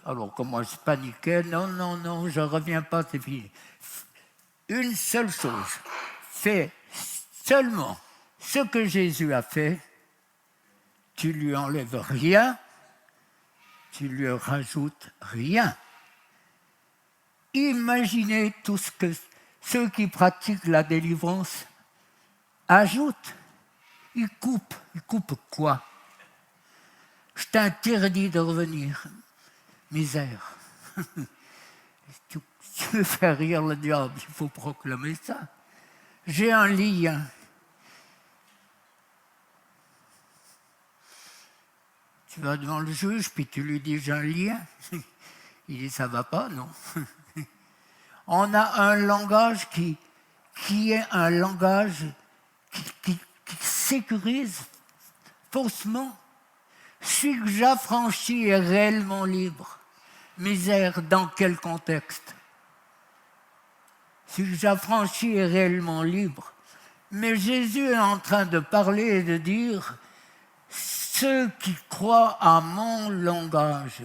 Alors comme moi je paniquais, non, je ne reviens pas, c'est fini. Une seule chose, fais seulement ce que Jésus a fait, tu lui enlèves rien, tu lui rajoutes rien. Imaginez tout ce que ceux qui pratiquent la délivrance ajoutent. Ils coupent quoi? Je t'interdis de revenir. Misère. Tu veux faire rire le diable, il faut proclamer ça. J'ai un lien. Tu vas devant le juge, puis tu lui dis j'ai un lien. Il dit ça va pas, non. On a un langage qui est un langage qui sécurise faussement. Celui que j'affranchis est réellement libre. Misère, dans quel contexte? Celui que j'affranchis est réellement libre. Mais Jésus est en train de parler et de dire ceux qui croient à mon langage,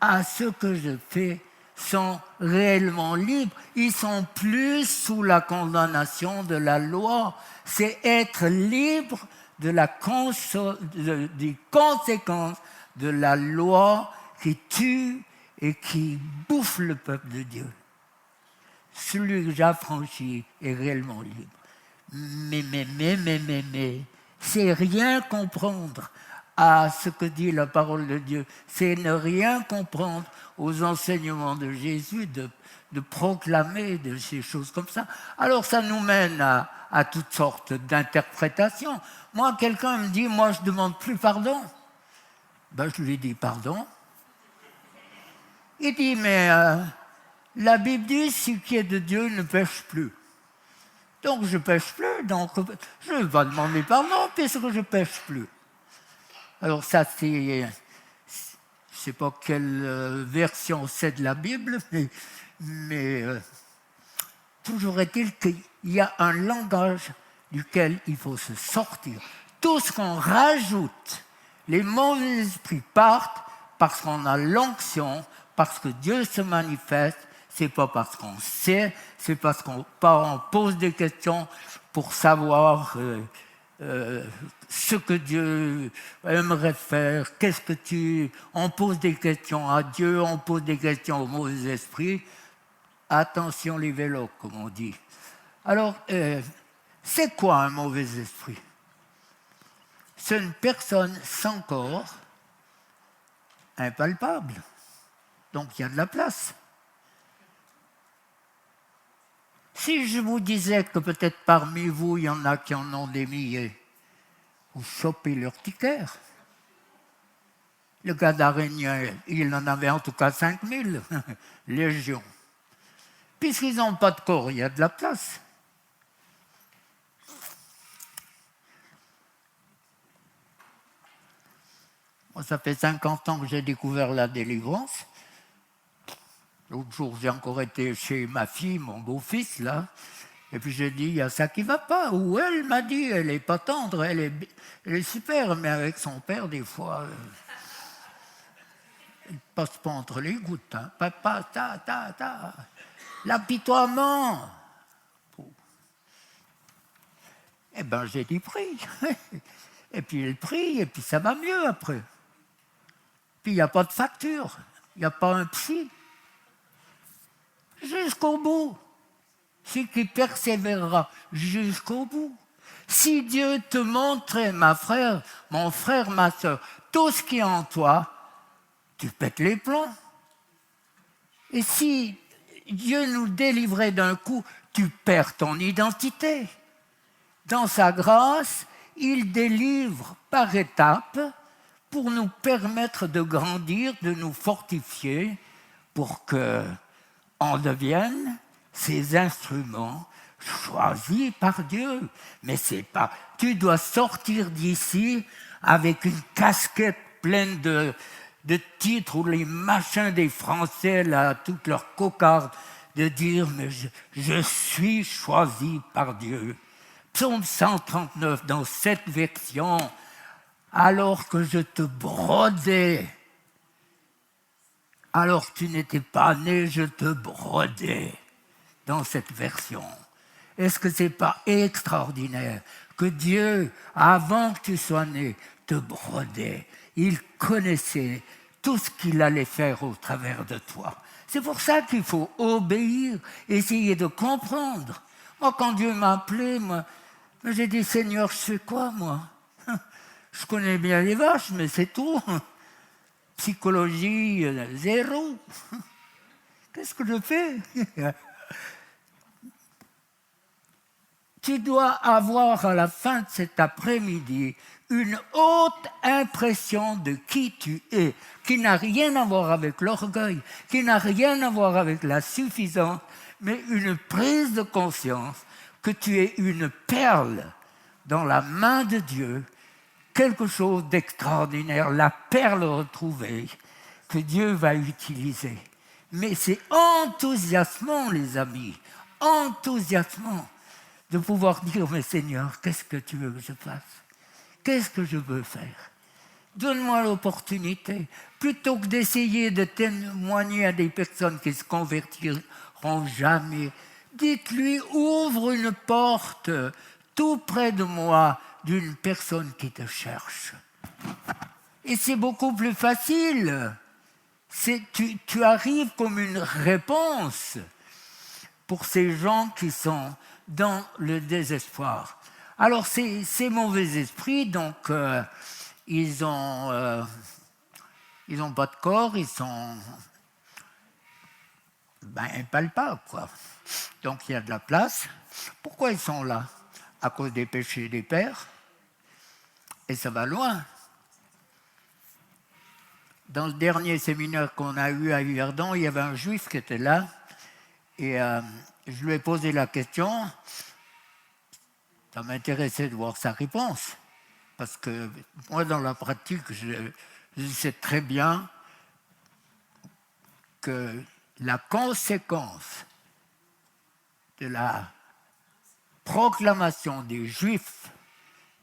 à ce que je fais, sont réellement libres. Ils sont plus sous la condamnation de la loi. C'est être libre de des conséquences de la loi qui tue et qui bouffe le peuple de Dieu. Celui que j'affranchis est réellement libre. Mais, c'est rien comprendre à ce que dit la parole de Dieu. C'est ne rien comprendre aux enseignements de Jésus, de proclamer de ces choses comme ça. Alors ça nous mène à toutes sortes d'interprétations. Moi, quelqu'un me dit, moi je ne demande plus pardon. Ben, je lui dis pardon. Il dit, mais la Bible dit, celui qui est de Dieu ne pêche plus. Donc je ne pêche plus, donc je ne vais pas demander pardon puisque je ne pêche plus. Alors ça, c'est, je ne sais pas quelle version c'est de la Bible, mais toujours est-il qu'il y a un langage duquel il faut se sortir. Tout ce qu'on rajoute, les mauvais esprits partent parce qu'on a l'onction, parce que Dieu se manifeste, c'est pas parce qu'on sait, c'est parce qu'on pose des questions pour savoir ce que Dieu aimerait faire, on pose des questions à Dieu, on pose des questions au mauvais esprit. Attention les vélos, comme on dit. Alors, c'est quoi un mauvais esprit? C'est une personne sans corps, impalpable. Donc il y a de la place. Si je vous disais que peut-être parmi vous, il y en a qui en ont des milliers, vous chopez l'urticaire. Le Gadarène, il en avait en tout cas 5000, légion. Puisqu'ils n'ont pas de corps, il y a de la place. Moi, ça fait 50 ans que j'ai découvert la délivrance. L'autre jour, j'ai encore été chez ma fille, mon beau-fils, là. Et puis j'ai dit, il y a ça qui ne va pas. Ou elle m'a dit, elle n'est pas tendre, elle est super, mais avec son père, des fois, elle ne passe pas entre les gouttes. Hein. Papa, ta. L'apitoiement. Eh bien, j'ai dit, prie. Et puis elle prie, et puis ça va mieux après. Puis il n'y a pas de facture, il n'y a pas un psy. Jusqu'au bout. Celui qui persévérera jusqu'au bout. Si Dieu te montrait, mon frère, ma soeur, tout ce qui est en toi, tu pètes les plombs. Et si Dieu nous délivrait d'un coup, tu perds ton identité. Dans sa grâce, il délivre par étapes pour nous permettre de grandir, de nous fortifier, pour qu'on devienne ces instruments choisis par Dieu. Mais c'est pas... Tu dois sortir d'ici avec une casquette pleine de titres ou les machins des Français, là, toutes leurs cocardes, de dire, mais je suis choisi par Dieu. Psaume 139, dans cette version, alors que je te brodais, alors que tu n'étais pas né, je te brodais, dans cette version. Est-ce que ce n'est pas extraordinaire que Dieu, avant que tu sois né, te brodait? Il connaissait tout ce qu'il allait faire au travers de toi. C'est pour ça qu'il faut obéir, essayer de comprendre. Moi, quand Dieu m'a appelé, j'ai dit, Seigneur, je fais quoi, moi? Je connais bien les vaches, mais c'est tout. Psychologie, zéro. Qu'est-ce que je fais? Tu dois avoir à la fin de cet après-midi une haute impression de qui tu es, qui n'a rien à voir avec l'orgueil, qui n'a rien à voir avec la suffisance, mais une prise de conscience que tu es une perle dans la main de Dieu, quelque chose d'extraordinaire, la perle retrouvée que Dieu va utiliser. Mais c'est enthousiasmant, les amis, enthousiasmant de pouvoir dire, mais Seigneur, qu'est-ce que tu veux que je fasse? Qu'est-ce que je veux faire? Donne-moi l'opportunité. Plutôt que d'essayer de témoigner à des personnes qui ne se convertiront jamais, dites-lui, ouvre une porte tout près de moi d'une personne qui te cherche. Et c'est beaucoup plus facile. Tu arrives comme une réponse pour ces gens qui sont dans le désespoir. Alors, ces mauvais esprits, donc, ils n'ont pas de corps, ils sont impalpables, quoi. Donc, il y a de la place. Pourquoi ils sont là? À cause des péchés des pères. Et ça va loin. Dans le dernier séminaire qu'on a eu à Yverdon, il y avait un juif qui était là. Et je lui ai posé la question. Ça m'intéressait de voir sa réponse. Parce que moi, dans la pratique, je sais très bien que la conséquence de la proclamation des Juifs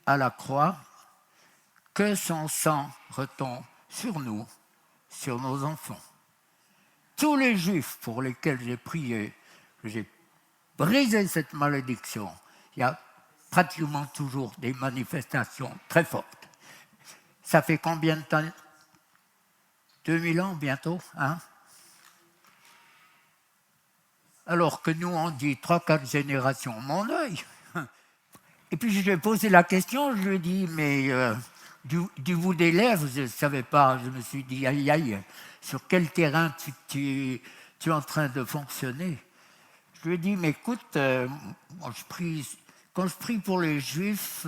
à la croix, que son sang retombe sur nous sur nos enfants. Tous les juifs pour lesquels j'ai prié, j'ai brisé cette malédiction. Il y a pratiquement toujours des manifestations très fortes. Ça fait combien de temps? 2000 ans bientôt, hein? Alors que nous, on dit 3-4 générations, mon œil. Et puis je lui ai posé la question, je lui ai dit, mais du bout des lèvres, je ne savais pas, je me suis dit, aïe, aïe, sur quel terrain tu es en train de fonctionner? Je lui ai dit, mais écoute, quand je prie pour les Juifs,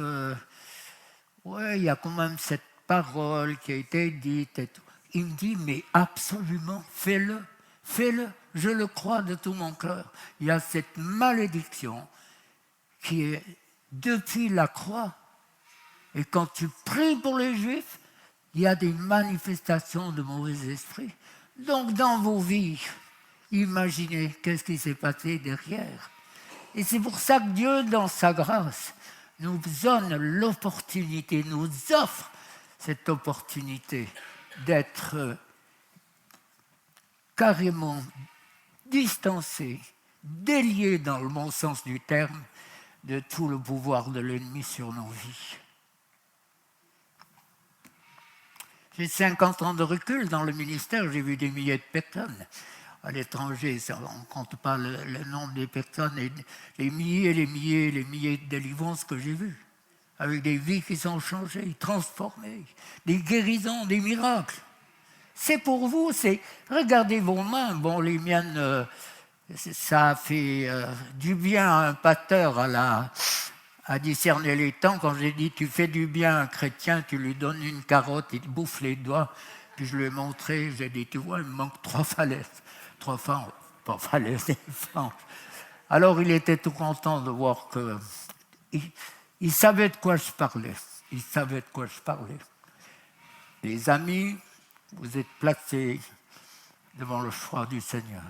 ouais, il y a quand même cette parole qui a été dite et tout. Il me dit, mais absolument, fais-le, je le crois de tout mon cœur. Il y a cette malédiction qui est depuis la croix. Et quand tu pries pour les Juifs, il y a des manifestations de mauvais esprits. Donc dans vos vies, imaginez qu'est-ce qui s'est passé derrière. Et c'est pour ça que Dieu, dans sa grâce, nous donne l'opportunité, nous offre cette opportunité d'être carrément distancés, déliés dans le bon sens du terme, de tout le pouvoir de l'ennemi sur nos vies. J'ai 50 ans de recul dans le ministère, j'ai vu des milliers de personnes. À l'étranger, on ne compte pas le nombre des personnes, et les milliers de délivrances que j'ai vues, avec des vies qui sont changées, transformées, des guérisons, des miracles. C'est pour vous, regardez vos mains, bon les miennes, ça a fait du bien à un pasteur à discerner les temps. Quand j'ai dit tu fais du bien à un chrétien, tu lui donnes une carotte, il te bouffe les doigts. Puis je lui ai montré, j'ai dit tu vois, il me manque 3 falaises. 3 fanges, pas falaises, des fanges. Alors il était tout content de voir que il savait de quoi je parlais. Il savait de quoi je parlais. Les amis, vous êtes placés devant le choix du Seigneur.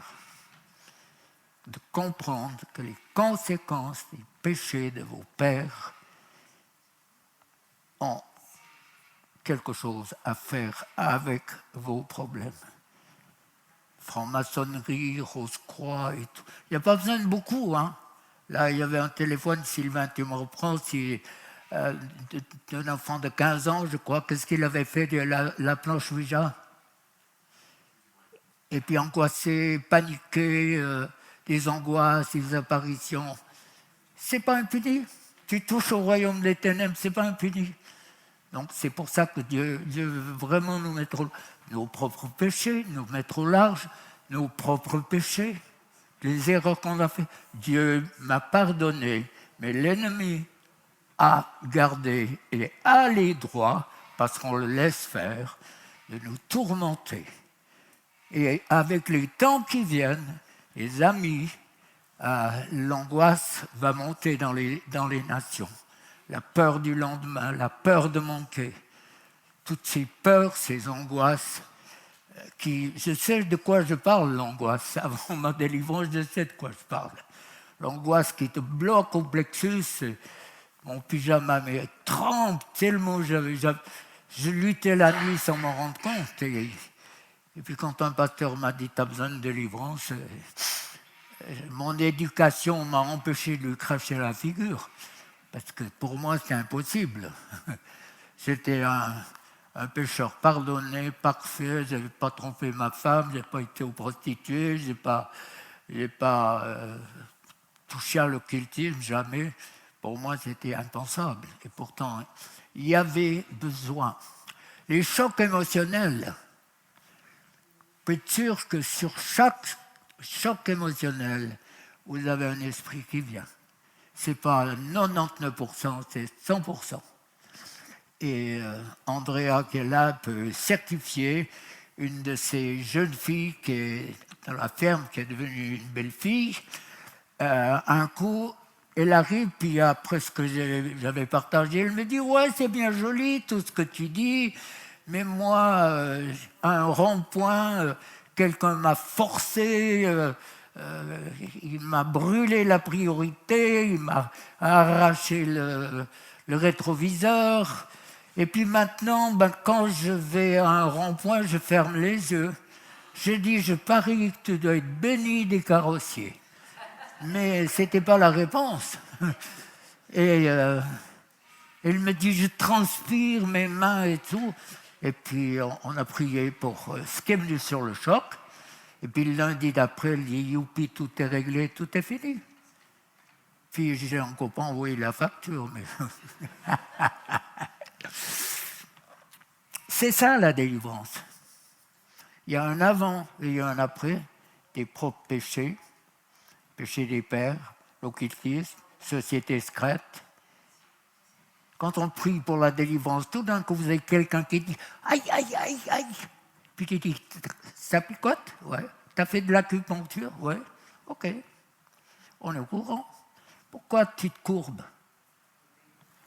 De comprendre que les conséquences des péchés de vos pères ont quelque chose à faire avec vos problèmes. Franc-maçonnerie, Rose-Croix et tout. Il n'y a pas besoin de beaucoup, hein. Là, il y avait un téléphone, Sylvain, tu me reprends, d'un enfant de 15 ans, je crois, qu'est-ce qu'il avait fait de la planche Ouija? Et puis angoissé, paniqué, des angoisses, des apparitions. C'est pas impuni. Tu touches au royaume des ténèbres, c'est pas impuni. Donc c'est pour ça que Dieu veut vraiment nous mettre nos propres péchés, nous mettre au large, nos propres péchés, les erreurs qu'on a fait. Dieu m'a pardonné, mais l'ennemi a gardé et a les droits, parce qu'on le laisse faire, de nous tourmenter. Et avec les temps qui viennent, les amis, l'angoisse va monter dans les nations. La peur du lendemain, la peur de manquer. Toutes ces peurs, ces angoisses, je sais de quoi je parle, l'angoisse. Avant ma délivrance, je sais de quoi je parle. L'angoisse qui te bloque au plexus, mon pyjama mais trempe tellement, je luttais la nuit sans m'en rendre compte. Et puis quand un pasteur m'a dit « tu as besoin de délivrance », mon éducation m'a empêché de lui cracher la figure, parce que pour moi c'est impossible. J'étais un pécheur pardonné, parfait, je n'avais pas trompé ma femme, je n'ai pas été aux prostituées, je n'ai pas touché à l'occultisme, jamais. Pour moi c'était impensable. Et pourtant, il y avait besoin. Les chocs émotionnels, vous pouvez être sûr que sur chaque choc émotionnel, vous avez un esprit qui vient. Ce n'est pas 99%, c'est 100%. Et Andrea, qui est là, peut certifier une de ces jeunes filles qui est dans la ferme, qui est devenue une belle fille. Un coup, elle arrive, puis après ce que j'avais partagé, elle me dit « Ouais, c'est bien joli tout ce que tu dis, mais moi, à un rond-point, quelqu'un m'a forcé, il m'a brûlé la priorité, il m'a arraché le rétroviseur, Et puis maintenant, quand je vais à un rond-point, je ferme les yeux. Je dis, je parie que tu dois être béni des carrossiers. Mais ce n'était pas la réponse. Et elle me dit, je transpire mes mains et tout. Et puis on a prié pour ce qui est venu sur le choc. Et puis le lundi d'après, elle dit, youpi, tout est réglé, tout est fini. Puis j'ai encore pas envoyé la facture. Mais c'est ça la délivrance. Il y a un avant et il y a un après des propres péchés, péché des pères, l'occultisme, société secrète. Quand on prie pour la délivrance, tout d'un coup, vous avez quelqu'un qui dit « Aïe, aïe, aïe, aïe !» Puis tu dis « Ça picote ?» « Ouais. »« T'as fait de l'acupuncture ?» »« Ouais. »« Ok. On est au courant. Pourquoi tu te courbes ?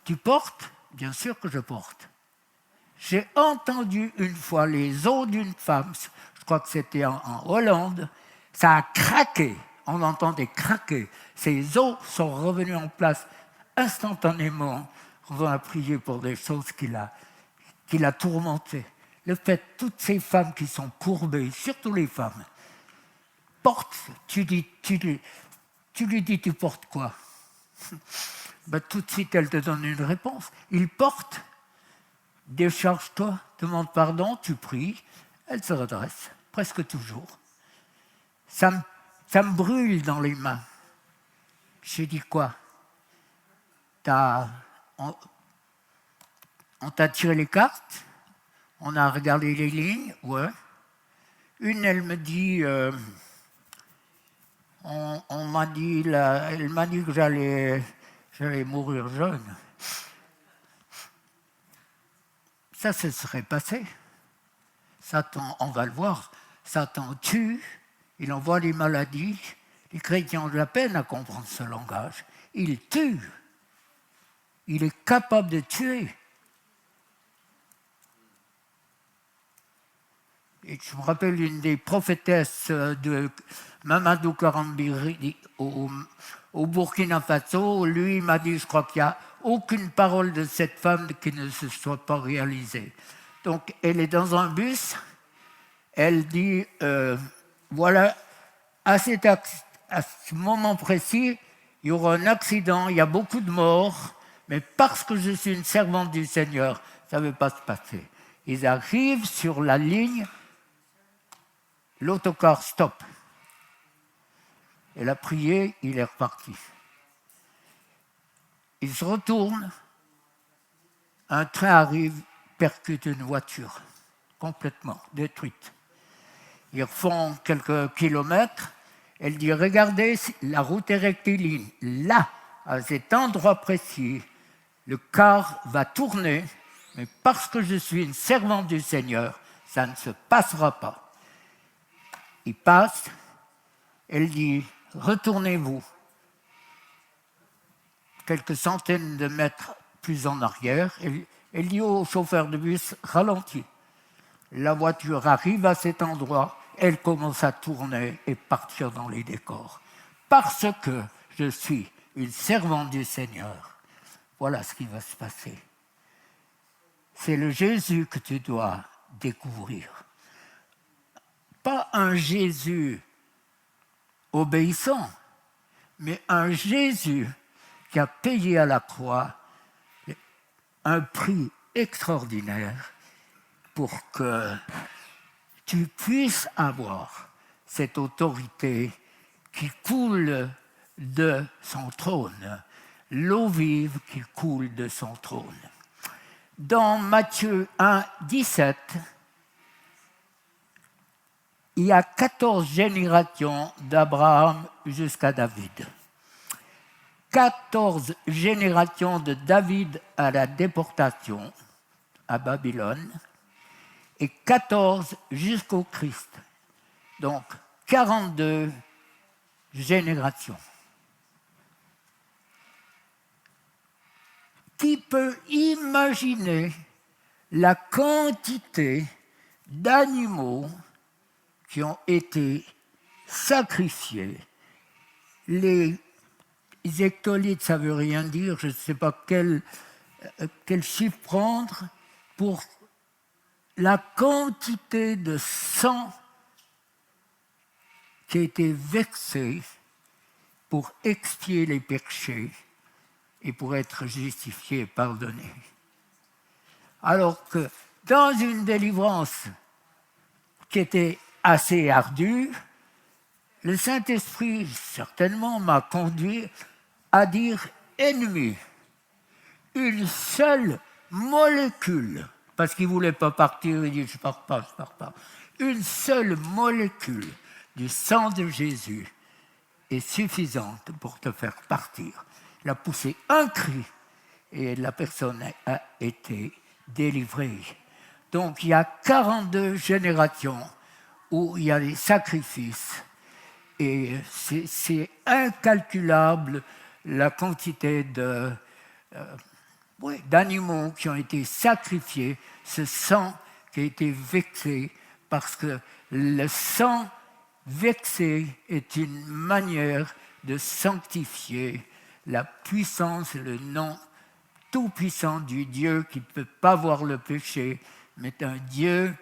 Tu portes ? Bien sûr que je porte. J'ai entendu une fois les os d'une femme, je crois que c'était en Hollande, ça a craqué, on entendait craquer. Ses os sont revenus en place instantanément. On a prié pour des choses qui l'a tourmenté. Le fait, toutes ces femmes qui sont courbées, surtout les femmes, portent, tu lui dis, tu portes quoi ? Tout de suite, elle te donne une réponse. Il porte. Décharge-toi, demande pardon, tu pries, elle se redresse, presque toujours. Ça me brûle dans les mains. J'ai dit quoi ? On t'a tiré les cartes ? On a regardé les lignes ? Ouais. Une, elle me dit, elle m'a dit que j'allais mourir jeune. Ça se serait passé. Satan, on va le voir, Satan tue, il envoie les maladies. Les chrétiens ont de la peine à comprendre ce langage. Il tue. Il est capable de tuer. Et je me rappelle une des prophétesses de Mamadou Karambiri au Burkina Faso. Lui, il m'a dit, je crois qu'il n'y a aucune parole de cette femme qui ne se soit pas réalisée. Donc, elle est dans un bus, elle dit, voilà, à ce moment précis, il y aura un accident, il y a beaucoup de morts, mais parce que je suis une servante du Seigneur, ça ne va pas se passer. Ils arrivent sur la ligne, l'autocar stop. Elle a prié, il est reparti. Il se retourne, un train arrive, percute une voiture, complètement détruite. Ils refont quelques kilomètres, elle dit, regardez, la route est rectiligne. Là, à cet endroit précis, le car va tourner, mais parce que je suis une servante du Seigneur, ça ne se passera pas. Il passe, elle dit, retournez-vous. Quelques centaines de mètres plus en arrière, elle dit au chauffeur de bus, ralentis. La voiture arrive à cet endroit, elle commence à tourner et partir dans les décors. Parce que je suis une servante du Seigneur. Voilà ce qui va se passer. C'est le Jésus que tu dois découvrir. Pas un Jésus obéissant, mais un Jésus qui a payé à la croix un prix extraordinaire pour que tu puisses avoir cette autorité qui coule de son trône, l'eau vive qui coule de son trône. Dans Matthieu 1, 17, il y a 14 générations d'Abraham jusqu'à David. 14 générations de David à la déportation à Babylone et 14 jusqu'au Christ. Donc, 42 générations. Qui peut imaginer la quantité d'animaux qui ont été sacrifiés? Les hectolitres, ça ne veut rien dire, je ne sais pas quelle quel chiffre prendre pour la quantité de sang qui a été versé pour expier les péchés et pour être justifié et pardonné. Alors que dans une délivrance qui était assez ardue, le Saint-Esprit certainement m'a conduit à dire ennemi, une seule molécule, parce qu'il ne voulait pas partir, il dit je ne pars pas. Une seule molécule du sang de Jésus est suffisante pour te faire partir. Il a poussé un cri et la personne a été délivrée. Donc il y a 42 générations où il y a des sacrifices et c'est incalculable la quantité d'animaux qui ont été sacrifiés, ce sang qui a été versé, parce que le sang versé est une manière de sanctifier la puissance, le nom tout-puissant du Dieu qui ne peut pas voir le péché, mais un Dieu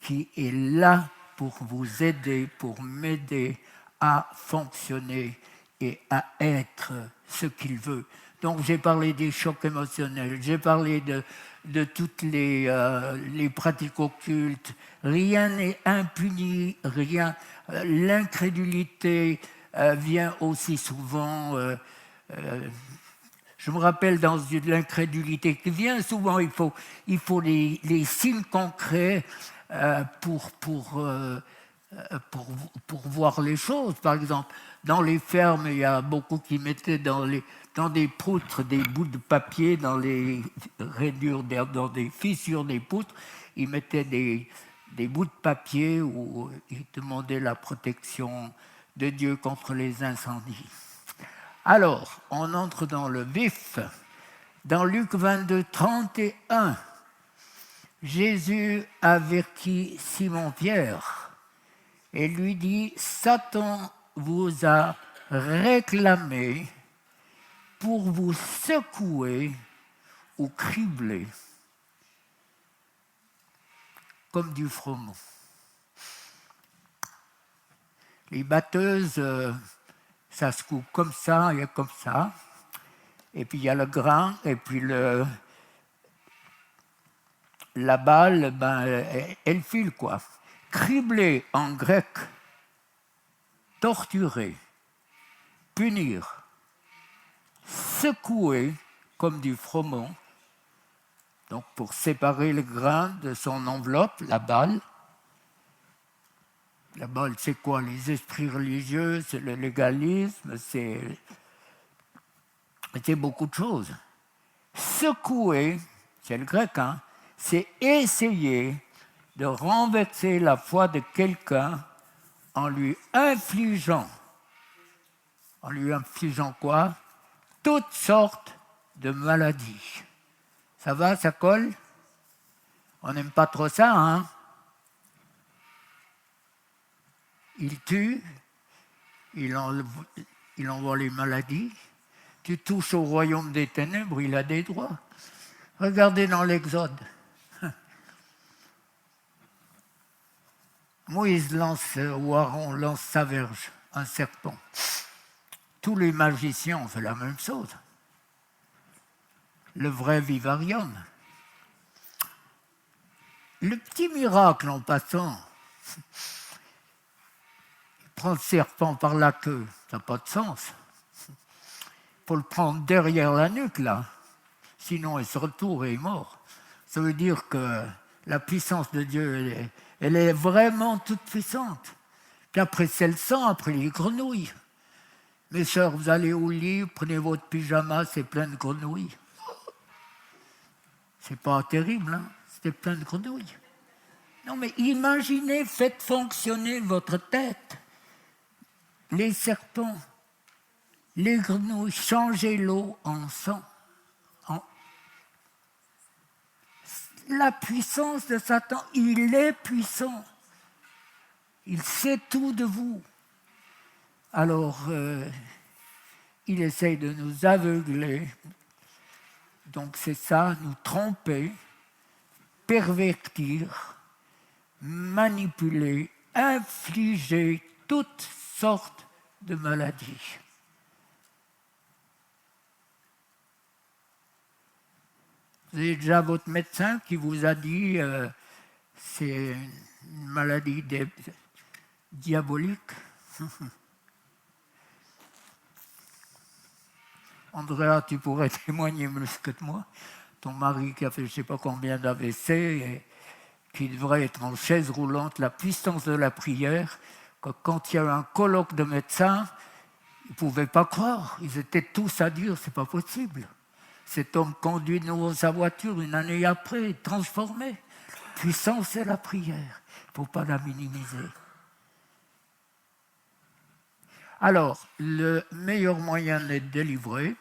qui est là pour vous aider, pour m'aider à fonctionner et à être ce qu'il veut. Donc j'ai parlé des chocs émotionnels, j'ai parlé de toutes les pratiques occultes. Rien n'est impuni, rien. L'incrédulité vient aussi souvent. Je me rappelle dans l'incrédulité qui vient souvent, il faut les signes concrets pour voir les choses. Par exemple, dans les fermes, il y a beaucoup qui mettaient dans des poutres des bouts de papier, dans les rainures, dans des fissures des poutres, ils mettaient des bouts de papier où ils demandaient la protection de Dieu contre les incendies. Alors, on entre dans le vif. Dans Luc 22, 31, Jésus avertit Simon-Pierre et lui dit « Satan vous a réclamé pour vous secouer ou cribler comme du froment. » Les batteuses, ça se coupe comme ça et comme ça. Et puis il y a le grain, et puis la balle, elle file quoi. Cribler en grec, torturer, punir, secouer comme du froment. Donc pour séparer le grain de son enveloppe, la balle. La balle, c'est quoi? Les esprits religieux, c'est le légalisme, c'est beaucoup de choses. Secouer, c'est le grec, c'est essayer de renverser la foi de quelqu'un en lui infligeant quoi? Toutes sortes de maladies. Ça va, ça colle? On n'aime pas trop ça, Il tue, il envoie les maladies. Tu touches au royaume des ténèbres, il a des droits. Regardez dans l'Exode. Moïse ou Aaron lance sa verge, un serpent. Tous les magiciens ont fait la même chose. Le vrai vivarium. Le petit miracle en passant, il prend le serpent par la queue, ça n'a pas de sens. Il faut le prendre derrière la nuque, là. Sinon, il se retourne et il est mort. Ça veut dire que la puissance de Dieu, elle est vraiment toute puissante. Puis après, c'est le sang, après les grenouilles. Mes sœurs, vous allez au lit, prenez votre pyjama, c'est plein de grenouilles. C'est pas terrible, c'était plein de grenouilles. Non, mais imaginez, faites fonctionner votre tête. Les serpents, les grenouilles, changez l'eau en sang. La puissance de Satan, il est puissant. Il sait tout de vous. Alors, il essaye de nous aveugler Donc c'est ça, nous tromper, pervertir, manipuler, infliger toutes sortes de maladies. Vous avez déjà votre médecin qui vous a dit c'est une maladie diabolique. Andrea, tu pourrais témoigner mieux que moi. Ton mari qui a fait je ne sais pas combien d'AVC et qui devrait être en chaise roulante, la puissance de la prière, que quand il y a eu un colloque de médecins, ils ne pouvaient pas croire. Ils étaient tous à dire c'est pas possible. Cet homme conduit de nouveau sa voiture une année après, transformé. Puissance, c'est la prière. Il ne faut pas la minimiser. Alors, le meilleur moyen d'être délivré,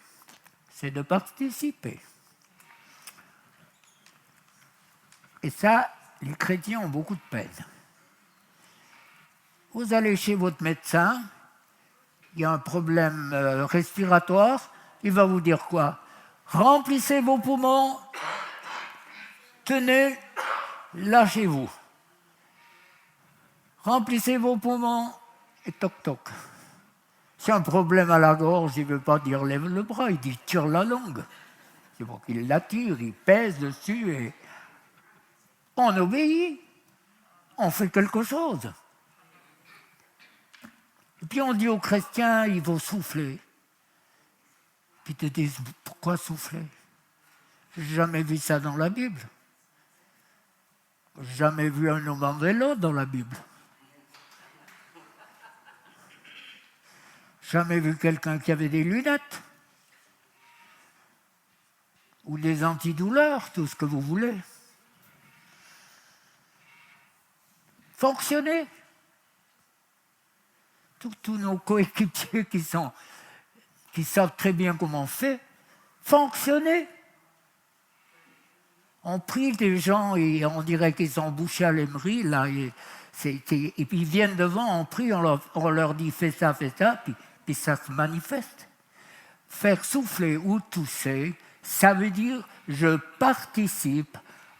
c'est de participer. Et ça, les chrétiens ont beaucoup de peine. Vous allez chez votre médecin, il y a un problème respiratoire, il va vous dire quoi ? Remplissez vos poumons, tenez, lâchez-vous. Remplissez vos poumons et toc toc. Si un problème à la gorge, il ne veut pas dire lève le bras, il dit tire la langue. C'est pour qu'il la tire, il pèse dessus et on obéit, on fait quelque chose. Et puis on dit aux chrétiens, il faut souffler. Puis ils te disent, pourquoi souffler ? J'ai jamais vu ça dans la Bible. J'ai jamais vu un homme en vélo dans la Bible. Jamais vu quelqu'un qui avait des lunettes. Ou des antidouleurs, tout ce que vous voulez. Fonctionner. Tous nos coéquipiers qui savent très bien comment on fait, fonctionner. On prie des gens et on dirait qu'ils sont bouchés à l'émery, là, et puis ils viennent devant, on prie, on leur dit fais ça, puis ça se manifeste. Faire souffler ou tousser, ça veut dire je participe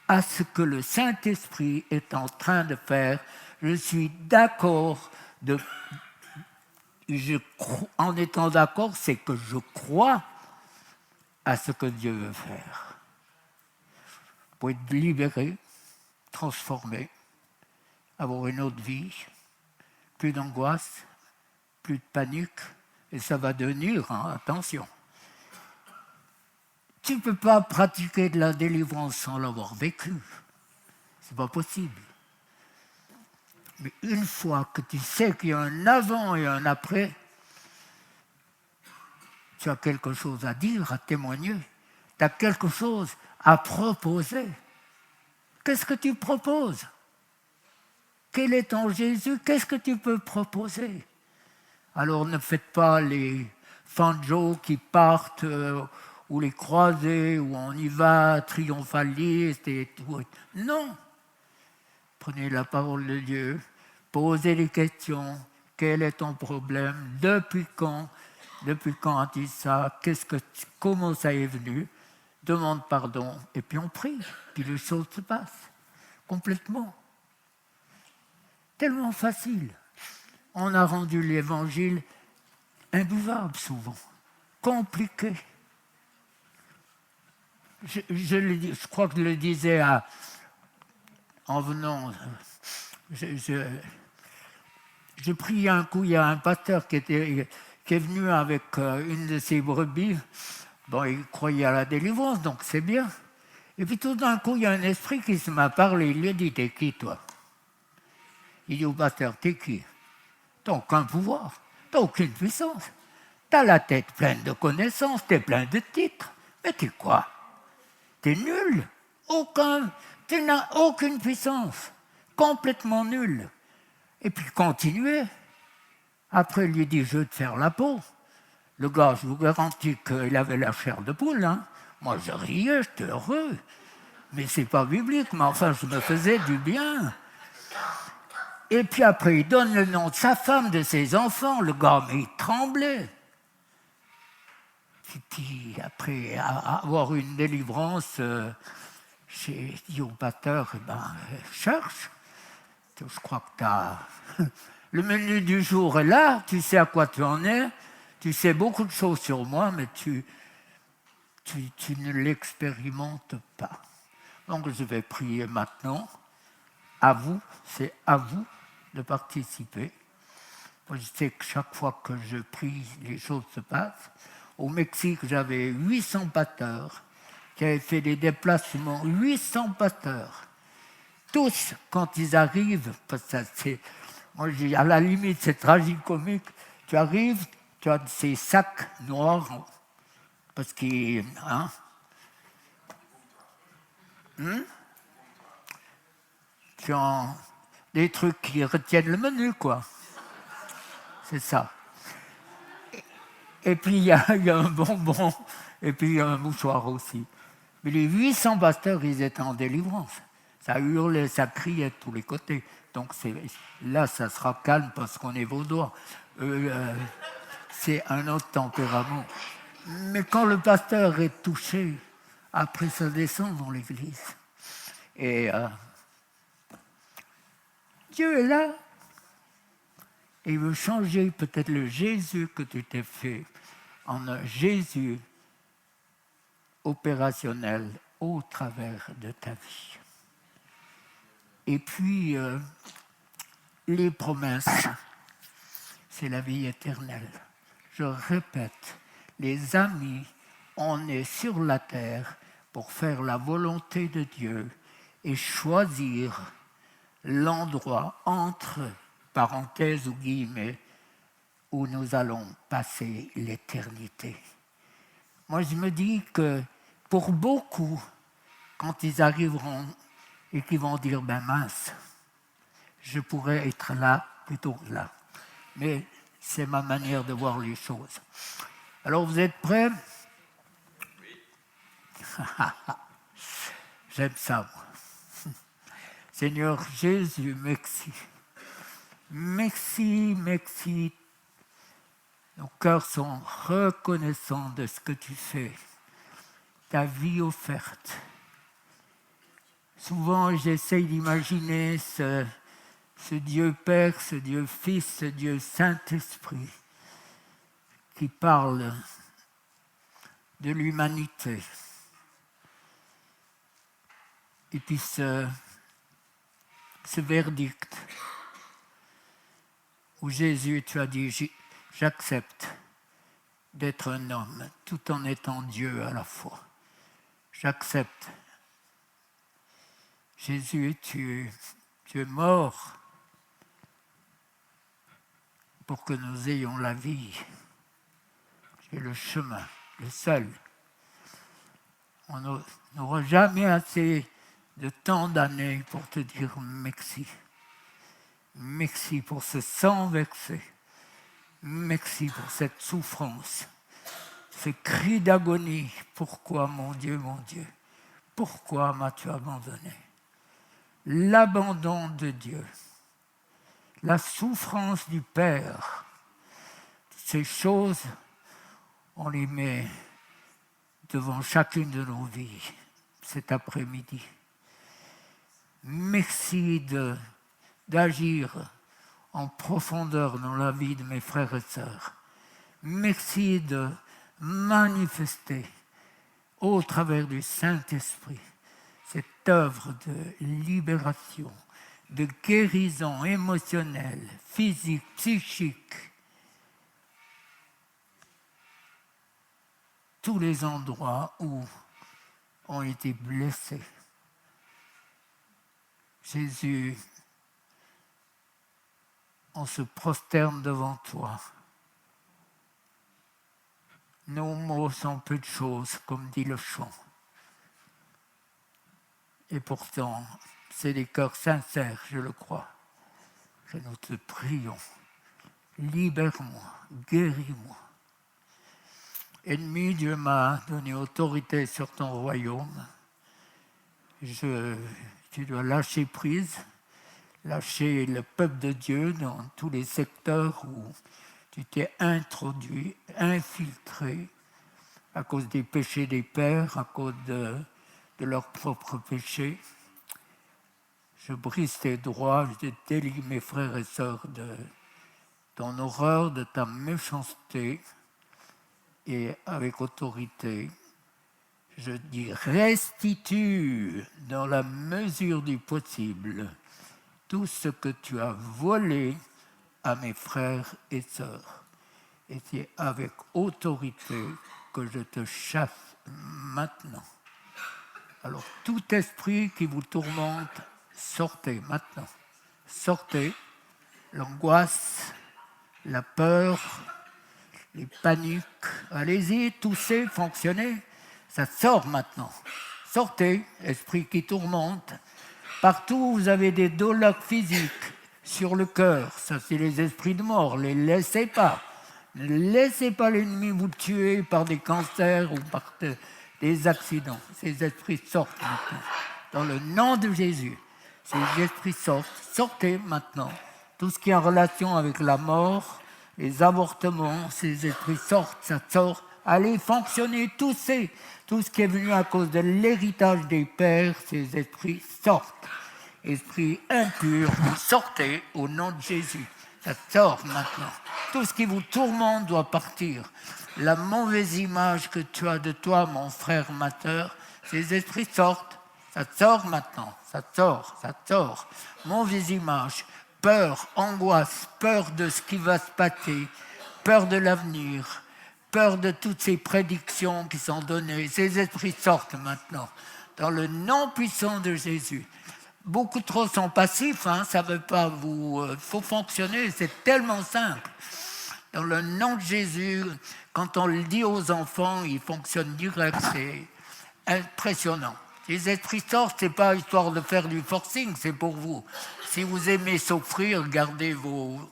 à ce que le Saint-Esprit est en train de faire. Je suis d'accord en étant d'accord, c'est que je crois à ce que Dieu veut faire. Pour être libéré, transformé, avoir une autre vie, plus d'angoisse, plus de panique, et ça va devenir, attention. Tu ne peux pas pratiquer de la délivrance sans l'avoir vécu. C'est pas possible. Mais une fois que tu sais qu'il y a un avant et un après, tu as quelque chose à dire, à témoigner. Tu as quelque chose à proposer. Qu'est-ce que tu proposes ? Quel est ton Jésus ? Qu'est-ce que tu peux proposer ? Alors ne faites pas les fanjos qui partent, ou les croisés, où on y va, triomphaliste et tout. Non. Prenez la parole de Dieu, posez les questions. Quel est ton problème ? Depuis quand as-tu ça ? Comment ça est venu ? Demande pardon, et puis on prie. Puis les choses se passent. Complètement. Tellement facile. On a rendu l'évangile imbuvable souvent. Compliqué. Je crois que je le disais en venant. J'ai prié un coup, il y a un pasteur qui est venu avec une de ses brebis. Bon, il croyait à la délivrance, donc c'est bien. Et puis tout d'un coup, il y a un esprit qui se m'a parlé. Il lui a dit, t'es qui toi ? Il dit au pasteur, t'es qui ? T'as aucun pouvoir, t'as aucune puissance. T'as la tête pleine de connaissances, t'es plein de titres. Mais t'es quoi ? T'es nul. Tu n'as aucune puissance. Complètement nul. Et puis continuez. Après, il lui dit, je veux te faire la peau. Le gars, je vous garantis qu'il avait la chair de poule. Moi, je riais, j'étais heureux. Mais c'est pas biblique, mais enfin, je me faisais du bien. Et puis après, il donne le nom de sa femme, de ses enfants. Le gars, mais il tremblait. après avoir une délivrance, j'ai dit au pasteur, cherche. Je crois que tu as... Le menu du jour est là, tu sais à quoi tu en es, tu sais beaucoup de choses sur moi, mais tu ne l'expérimentes pas. Donc je vais prier maintenant. À vous, c'est à vous de participer. Moi, je sais que chaque fois que je prie, les choses se passent. Au Mexique, j'avais 800 pasteurs qui avaient fait des déplacements. 800 pasteurs. Tous, quand ils arrivent, parce que c'est, moi je dis, à la limite, c'est tragicomique, tu arrives, tu as ces sacs noirs, parce qu'ils... tu as des trucs qui retiennent le menu, quoi. C'est ça. Et puis il y a un bonbon, et puis il y a un mouchoir aussi. Mais les 800 pasteurs, ils étaient en délivrance. Ça hurlait, ça criait de tous les côtés. Donc là, ça sera calme parce qu'on est vaudois. C'est un autre tempérament. Mais quand le pasteur est touché, après ça descend dans l'église. Et Dieu est là. Et il veut changer peut-être le Jésus que tu t'es fait en un Jésus opérationnel au travers de ta vie. Et puis, les promesses, c'est la vie éternelle. Je répète, les amis, on est sur la terre pour faire la volonté de Dieu et choisir l'endroit entre parenthèses ou guillemets où nous allons passer l'éternité. Moi, je me dis que pour beaucoup, quand ils arriveront et qu'ils vont dire, ben mince, je pourrais être là plutôt que là. Mais c'est ma manière de voir les choses. Alors, vous êtes prêts? Oui. J'aime ça, moi. Seigneur Jésus, merci. Merci, merci. Nos cœurs sont reconnaissants de ce que tu fais, ta vie offerte. Souvent, j'essaye d'imaginer ce Dieu Père, ce Dieu Fils, ce Dieu Saint-Esprit qui parle de l'humanité. Et puis ce verdict où Jésus, tu as dit, j'accepte d'être un homme tout en étant Dieu à la fois. J'accepte. Jésus, tu es mort pour que nous ayons la vie. Tu es le chemin, le seul. On n'aura jamais assez de temps d'années pour te dire merci. Merci pour ce sang versé. Merci pour cette souffrance. Ce cri d'agonie. Pourquoi, mon Dieu, pourquoi m'as-tu abandonné? L'abandon de Dieu. La souffrance du Père. Ces choses, on les met devant chacune de nos vies cet après-midi. Merci d'agir en profondeur dans la vie de mes frères et sœurs. Merci de manifester au travers du Saint-Esprit cette œuvre de libération, de guérison émotionnelle, physique, psychique. Tous les endroits où ont été blessés. Jésus, on se prosterne devant toi. Nos mots sont peu de choses, comme dit le chant. Et pourtant, c'est des cœurs sincères, je le crois, que nous te prions. Libère-moi, guéris-moi. Ennemi, Dieu m'a donné autorité sur ton royaume. Tu dois lâcher prise, lâcher le peuple de Dieu dans tous les secteurs où tu t'es introduit, infiltré, à cause des péchés des pères, à cause de leurs propres péchés. Je brise tes droits, je délie mes frères et sœurs de ton horreur, de ta méchanceté, et avec autorité, je dis restitue dans la mesure du possible tout ce que tu as volé à mes frères et sœurs. Et c'est avec autorité que je te chasse maintenant. Alors tout esprit qui vous tourmente, sortez maintenant. Sortez l'angoisse, la peur, les paniques. Allez-y, toussez, fonctionnez. Ça sort maintenant. Sortez, esprit qui tourmente. Partout où vous avez des douleurs physiques sur le cœur, ça c'est les esprits de mort, ne les laissez pas. Ne laissez pas l'ennemi vous tuer par des cancers ou par des accidents. Ces esprits sortent maintenant. Dans le nom de Jésus, ces esprits sortent. Sortez maintenant. Tout ce qui est en relation avec la mort, les avortements, ces esprits sortent, ça sort. Allez fonctionner, toussez. Tout ce qui est venu à cause de l'héritage des pères, ces esprits sortent. Esprits impurs, vous sortez au nom de Jésus. Ça sort maintenant. Tout ce qui vous tourmente doit partir. La mauvaise image que tu as de toi, mon frère, ma sœur, ces esprits sortent. Ça sort maintenant. Ça sort. Mauvaise image, peur, angoisse, peur de ce qui va se passer, peur de l'avenir, peur de toutes ces prédictions qui sont données. Ces esprits sortent maintenant. Dans le nom puissant de Jésus. Beaucoup trop sont passifs, ça ne veut pas vous... Il faut fonctionner, c'est tellement simple. Dans le nom de Jésus, quand on le dit aux enfants, ils fonctionnent direct, c'est impressionnant. Les esprits sortent, ce n'est pas histoire de faire du forcing, c'est pour vous. Si vous aimez souffrir, gardez vos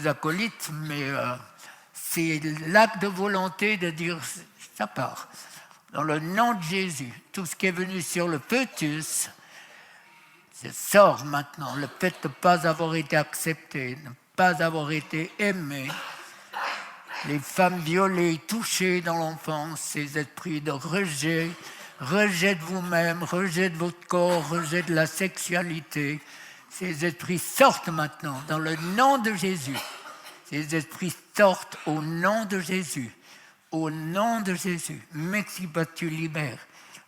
acolytes, mais c'est l'acte de volonté de dire, ça part. Dans le nom de Jésus, tout ce qui est venu sur le fœtus, ça sort maintenant. Le fait de ne pas avoir été accepté, de ne pas avoir été aimé, les femmes violées, touchées dans l'enfance, ces esprits de rejet, rejet de vous-même, rejet de votre corps, rejet de la sexualité, ces esprits sortent maintenant dans le nom de Jésus. Ces esprits sortent au nom de Jésus. Au nom de Jésus. Merci parce que tu libères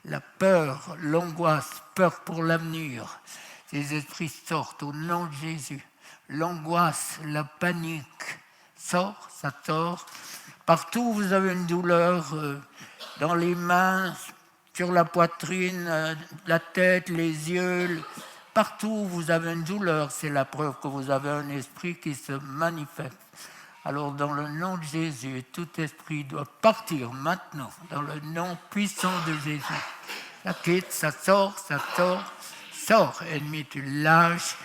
la peur, l'angoisse, peur pour l'avenir. Ces esprits sortent au nom de Jésus. L'angoisse, la panique, sort, ça sort. Partout où vous avez une douleur, dans les mains, sur la poitrine, la tête, les yeux, partout où vous avez une douleur, c'est la preuve que vous avez un esprit qui se manifeste. Alors, dans le nom de Jésus, tout esprit doit partir maintenant, dans le nom puissant de Jésus. Ça quitte, ça sort, sort, ennemi, tu lâches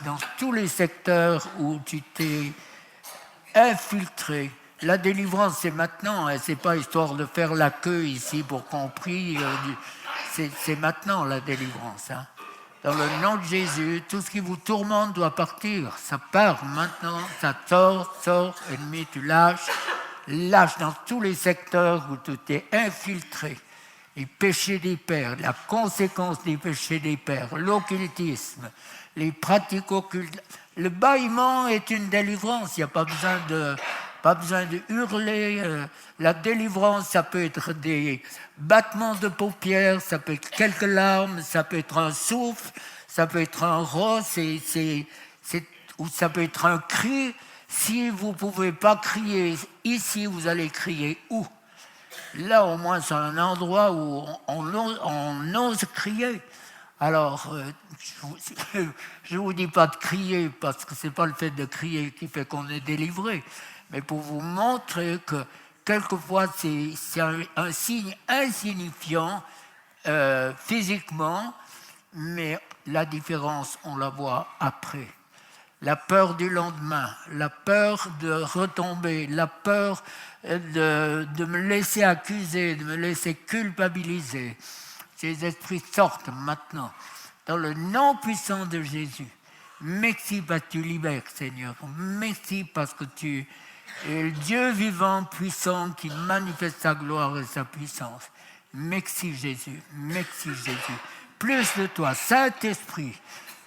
dans tous les secteurs où tu t'es infiltré. La délivrance, c'est maintenant, c'est pas histoire de faire la queue ici pour qu'on prie, c'est maintenant la délivrance. Dans le nom de Jésus, tout ce qui vous tourmente doit partir. Ça part maintenant, ça sort, ennemi, tu lâches dans tous les secteurs où tu t'es infiltré. Les péchés des pères, la conséquence des péchés des pères, l'occultisme, les pratiques occultes. Le bâillement est une délivrance, il n'y a pas besoin de hurler. La délivrance, ça peut être des battements de paupières, ça peut être quelques larmes, ça peut être un souffle, ça peut être un rot, ou ça peut être un cri. Si vous ne pouvez pas crier ici, vous allez crier où? Là, au moins, c'est un endroit où on ose crier. Alors, je ne vous dis pas de crier, parce que ce n'est pas le fait de crier qui fait qu'on est délivré, mais pour vous montrer que quelquefois, c'est un signe insignifiant physiquement, mais la différence, on la voit après. La peur du lendemain, la peur de retomber, la peur de me laisser accuser, de me laisser culpabiliser. Ces esprits sortent maintenant dans le nom puissant de Jésus. Merci parce que tu libères, Seigneur. Merci parce que tu Et le Dieu vivant, puissant, qui manifeste sa gloire et sa puissance. Merci Jésus, merci Jésus. Plus de toi, Saint-Esprit,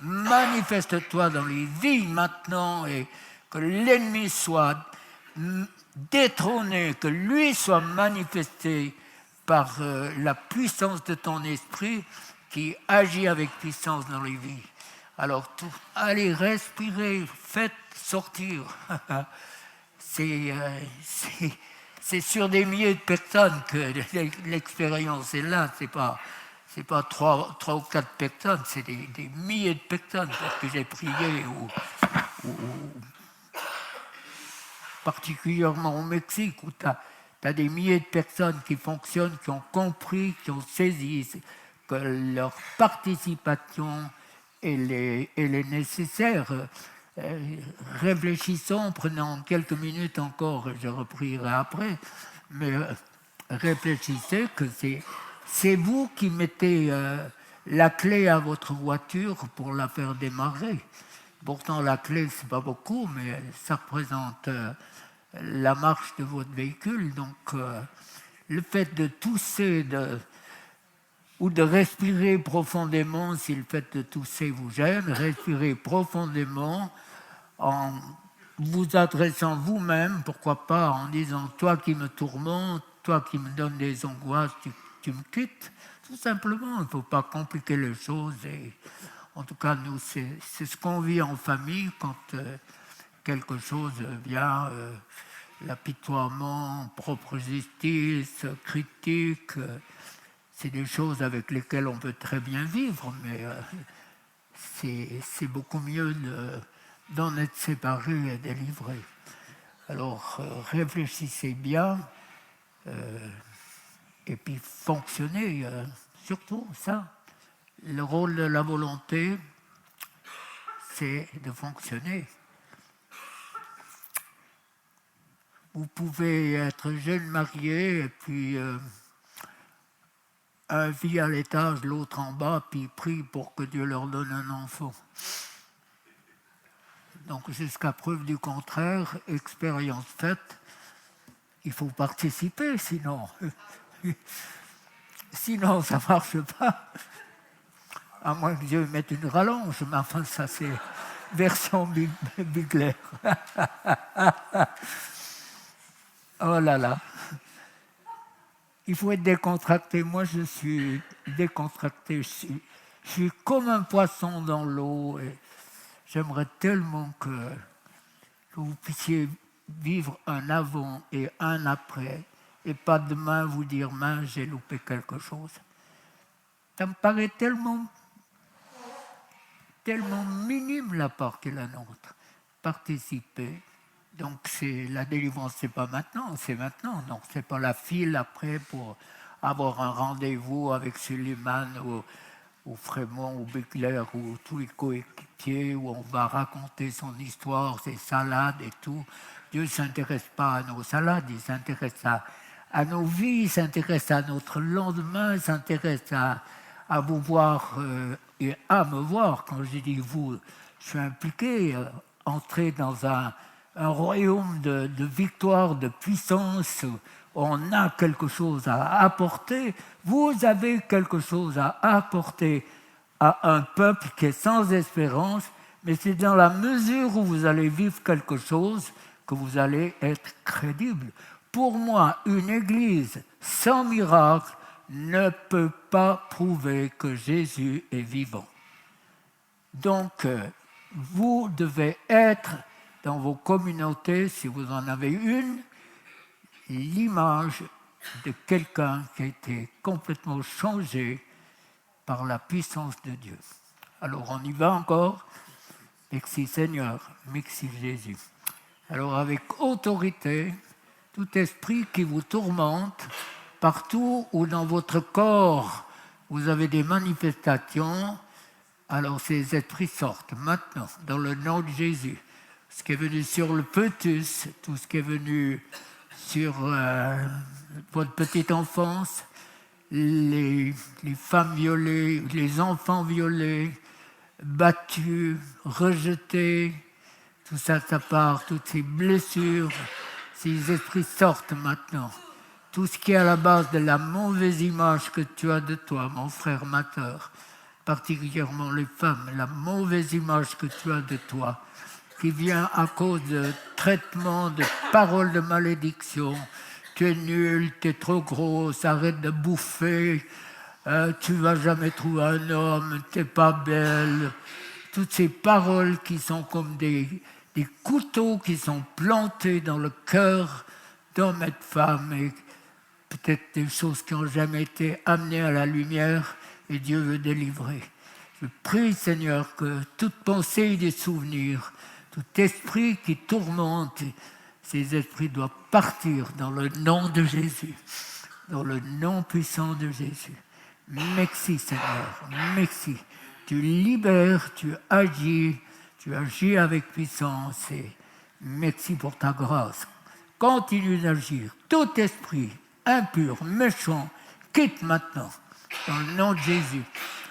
manifeste-toi dans les vies maintenant et que l'ennemi soit détrôné, que lui soit manifesté par la puissance de ton esprit qui agit avec puissance dans les vies. Alors, allez, respirez, faites sortir. C'est sur des milliers de personnes que l'expérience est là. C'est pas 3 ou 4 personnes, c'est des milliers de personnes parce que j'ai prié, ou particulièrement au Mexique, où tu as des milliers de personnes qui fonctionnent, qui ont compris, qui ont saisi que leur participation elle est nécessaire. Réfléchissons, prenons quelques minutes encore, je reprierai après, mais réfléchissez que c'est vous qui mettez la clé à votre voiture pour la faire démarrer. Pourtant, la clé, c'est pas beaucoup, mais ça représente la marche de votre véhicule. Donc, le fait de tousser ou de respirer profondément, si le fait de tousser vous gêne, respirez profondément en vous adressant vous-même, pourquoi pas, en disant « Toi qui me tourmentes, toi qui me donnes des angoisses, tu me quittes ». Tout simplement, il ne faut pas compliquer les choses. Et, en tout cas, nous, c'est ce qu'on vit en famille quand quelque chose vient, l'apitoiement, propre justice, critique. C'est des choses avec lesquelles on peut très bien vivre, mais c'est beaucoup mieux d'en être séparé et délivré. Alors, réfléchissez bien et puis fonctionnez, surtout ça. Le rôle de la volonté, c'est de fonctionner. Vous pouvez être jeune marié et puis un vit à l'étage, l'autre en bas, puis prie pour que Dieu leur donne un enfant. Donc jusqu'à preuve du contraire, expérience faite, il faut participer, sinon ça ne marche pas. À moins que Dieu mette une rallonge, mais enfin ça c'est version Bigler. Oh là là. Il faut être décontracté. Moi, je suis décontracté. Je suis comme un poisson dans l'eau. Et j'aimerais tellement que vous puissiez vivre un avant et un après. Et pas demain vous dire, mince, j'ai loupé quelque chose. Ça me paraît tellement minime la part qui est la nôtre. Participer. Donc la délivrance, c'est pas maintenant, c'est maintenant. Donc c'est pas la file après pour avoir un rendez-vous avec Suleiman ou Frémont ou Beckler ou tous les coéquipiers où on va raconter son histoire, ses salades et tout. Dieu ne s'intéresse pas à nos salades, il s'intéresse à nos vies, il s'intéresse à notre lendemain, il s'intéresse à vous voir et à me voir. Quand je dis vous, je suis impliqué, entrer dans un royaume de victoire, de puissance, où on a quelque chose à apporter. Vous avez quelque chose à apporter à un peuple qui est sans espérance, mais c'est dans la mesure où vous allez vivre quelque chose que vous allez être crédible. Pour moi, une église sans miracle ne peut pas prouver que Jésus est vivant. Donc, vous devez être dans vos communautés, si vous en avez une, l'image de quelqu'un qui a été complètement changé par la puissance de Dieu. Alors on y va encore. Merci Seigneur, merci Jésus. Alors avec autorité, tout esprit qui vous tourmente, partout où dans votre corps vous avez des manifestations, alors ces esprits sortent maintenant, dans le nom de Jésus. Ce qui est venu sur le fœtus, tout ce qui est venu sur votre petite enfance, les femmes violées, les enfants violés, battus, rejetés, tout ça, ça part, toutes ces blessures, ces esprits sortent maintenant. Tout ce qui est à la base de la mauvaise image que tu as de toi, mon frère, ma sœur, particulièrement les femmes, la mauvaise image que tu as de toi, qui vient à cause de traitements, de paroles de malédiction. Tu es nul, tu es trop grosse, arrête de bouffer, tu ne vas jamais trouver un homme, tu n'es pas belle. Toutes ces paroles qui sont comme des couteaux qui sont plantés dans le cœur d'hommes et de femmes, et peut-être des choses qui n'ont jamais été amenées à la lumière, et Dieu veut délivrer. Je prie, Seigneur, que toute pensée et des souvenirs, tout esprit qui tourmente, ces esprits doivent partir dans le nom de Jésus, dans le nom puissant de Jésus. Merci, Seigneur, merci. Tu libères, tu agis avec puissance, et merci pour ta grâce. Continue d'agir. Tout esprit impur, méchant, quitte maintenant, dans le nom de Jésus.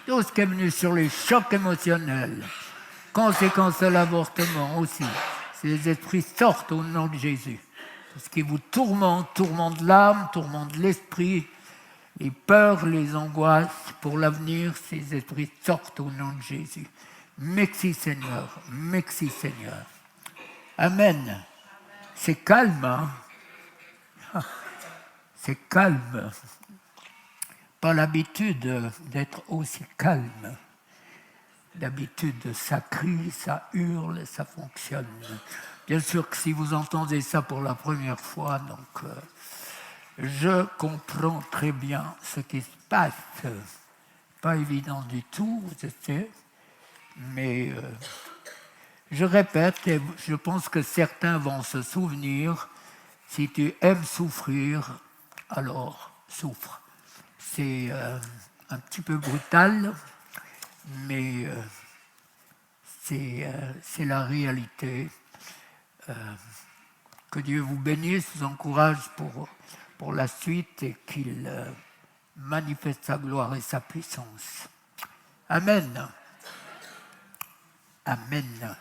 Tout ce qui est venu sur les chocs émotionnels, conséquence de l'avortement aussi, ces esprits sortent au nom de Jésus. Tout ce qui vous tourmente l'âme, tourmente l'esprit, les peurs, les angoisses pour l'avenir, ces esprits sortent au nom de Jésus. Merci Seigneur, merci Seigneur. Amen. C'est calme, hein? C'est calme. Pas l'habitude d'être aussi calme. D'habitude, ça crie, ça hurle, ça fonctionne. Bien sûr que si vous entendez ça pour la première fois, donc je comprends très bien ce qui se passe. Pas évident du tout, je sais, mais je répète, et je pense que certains vont se souvenir, si tu aimes souffrir, alors souffre. C'est un petit peu brutal, mais c'est la réalité. Que Dieu vous bénisse, vous encourage pour la suite et qu'il manifeste sa gloire et sa puissance. Amen. Amen.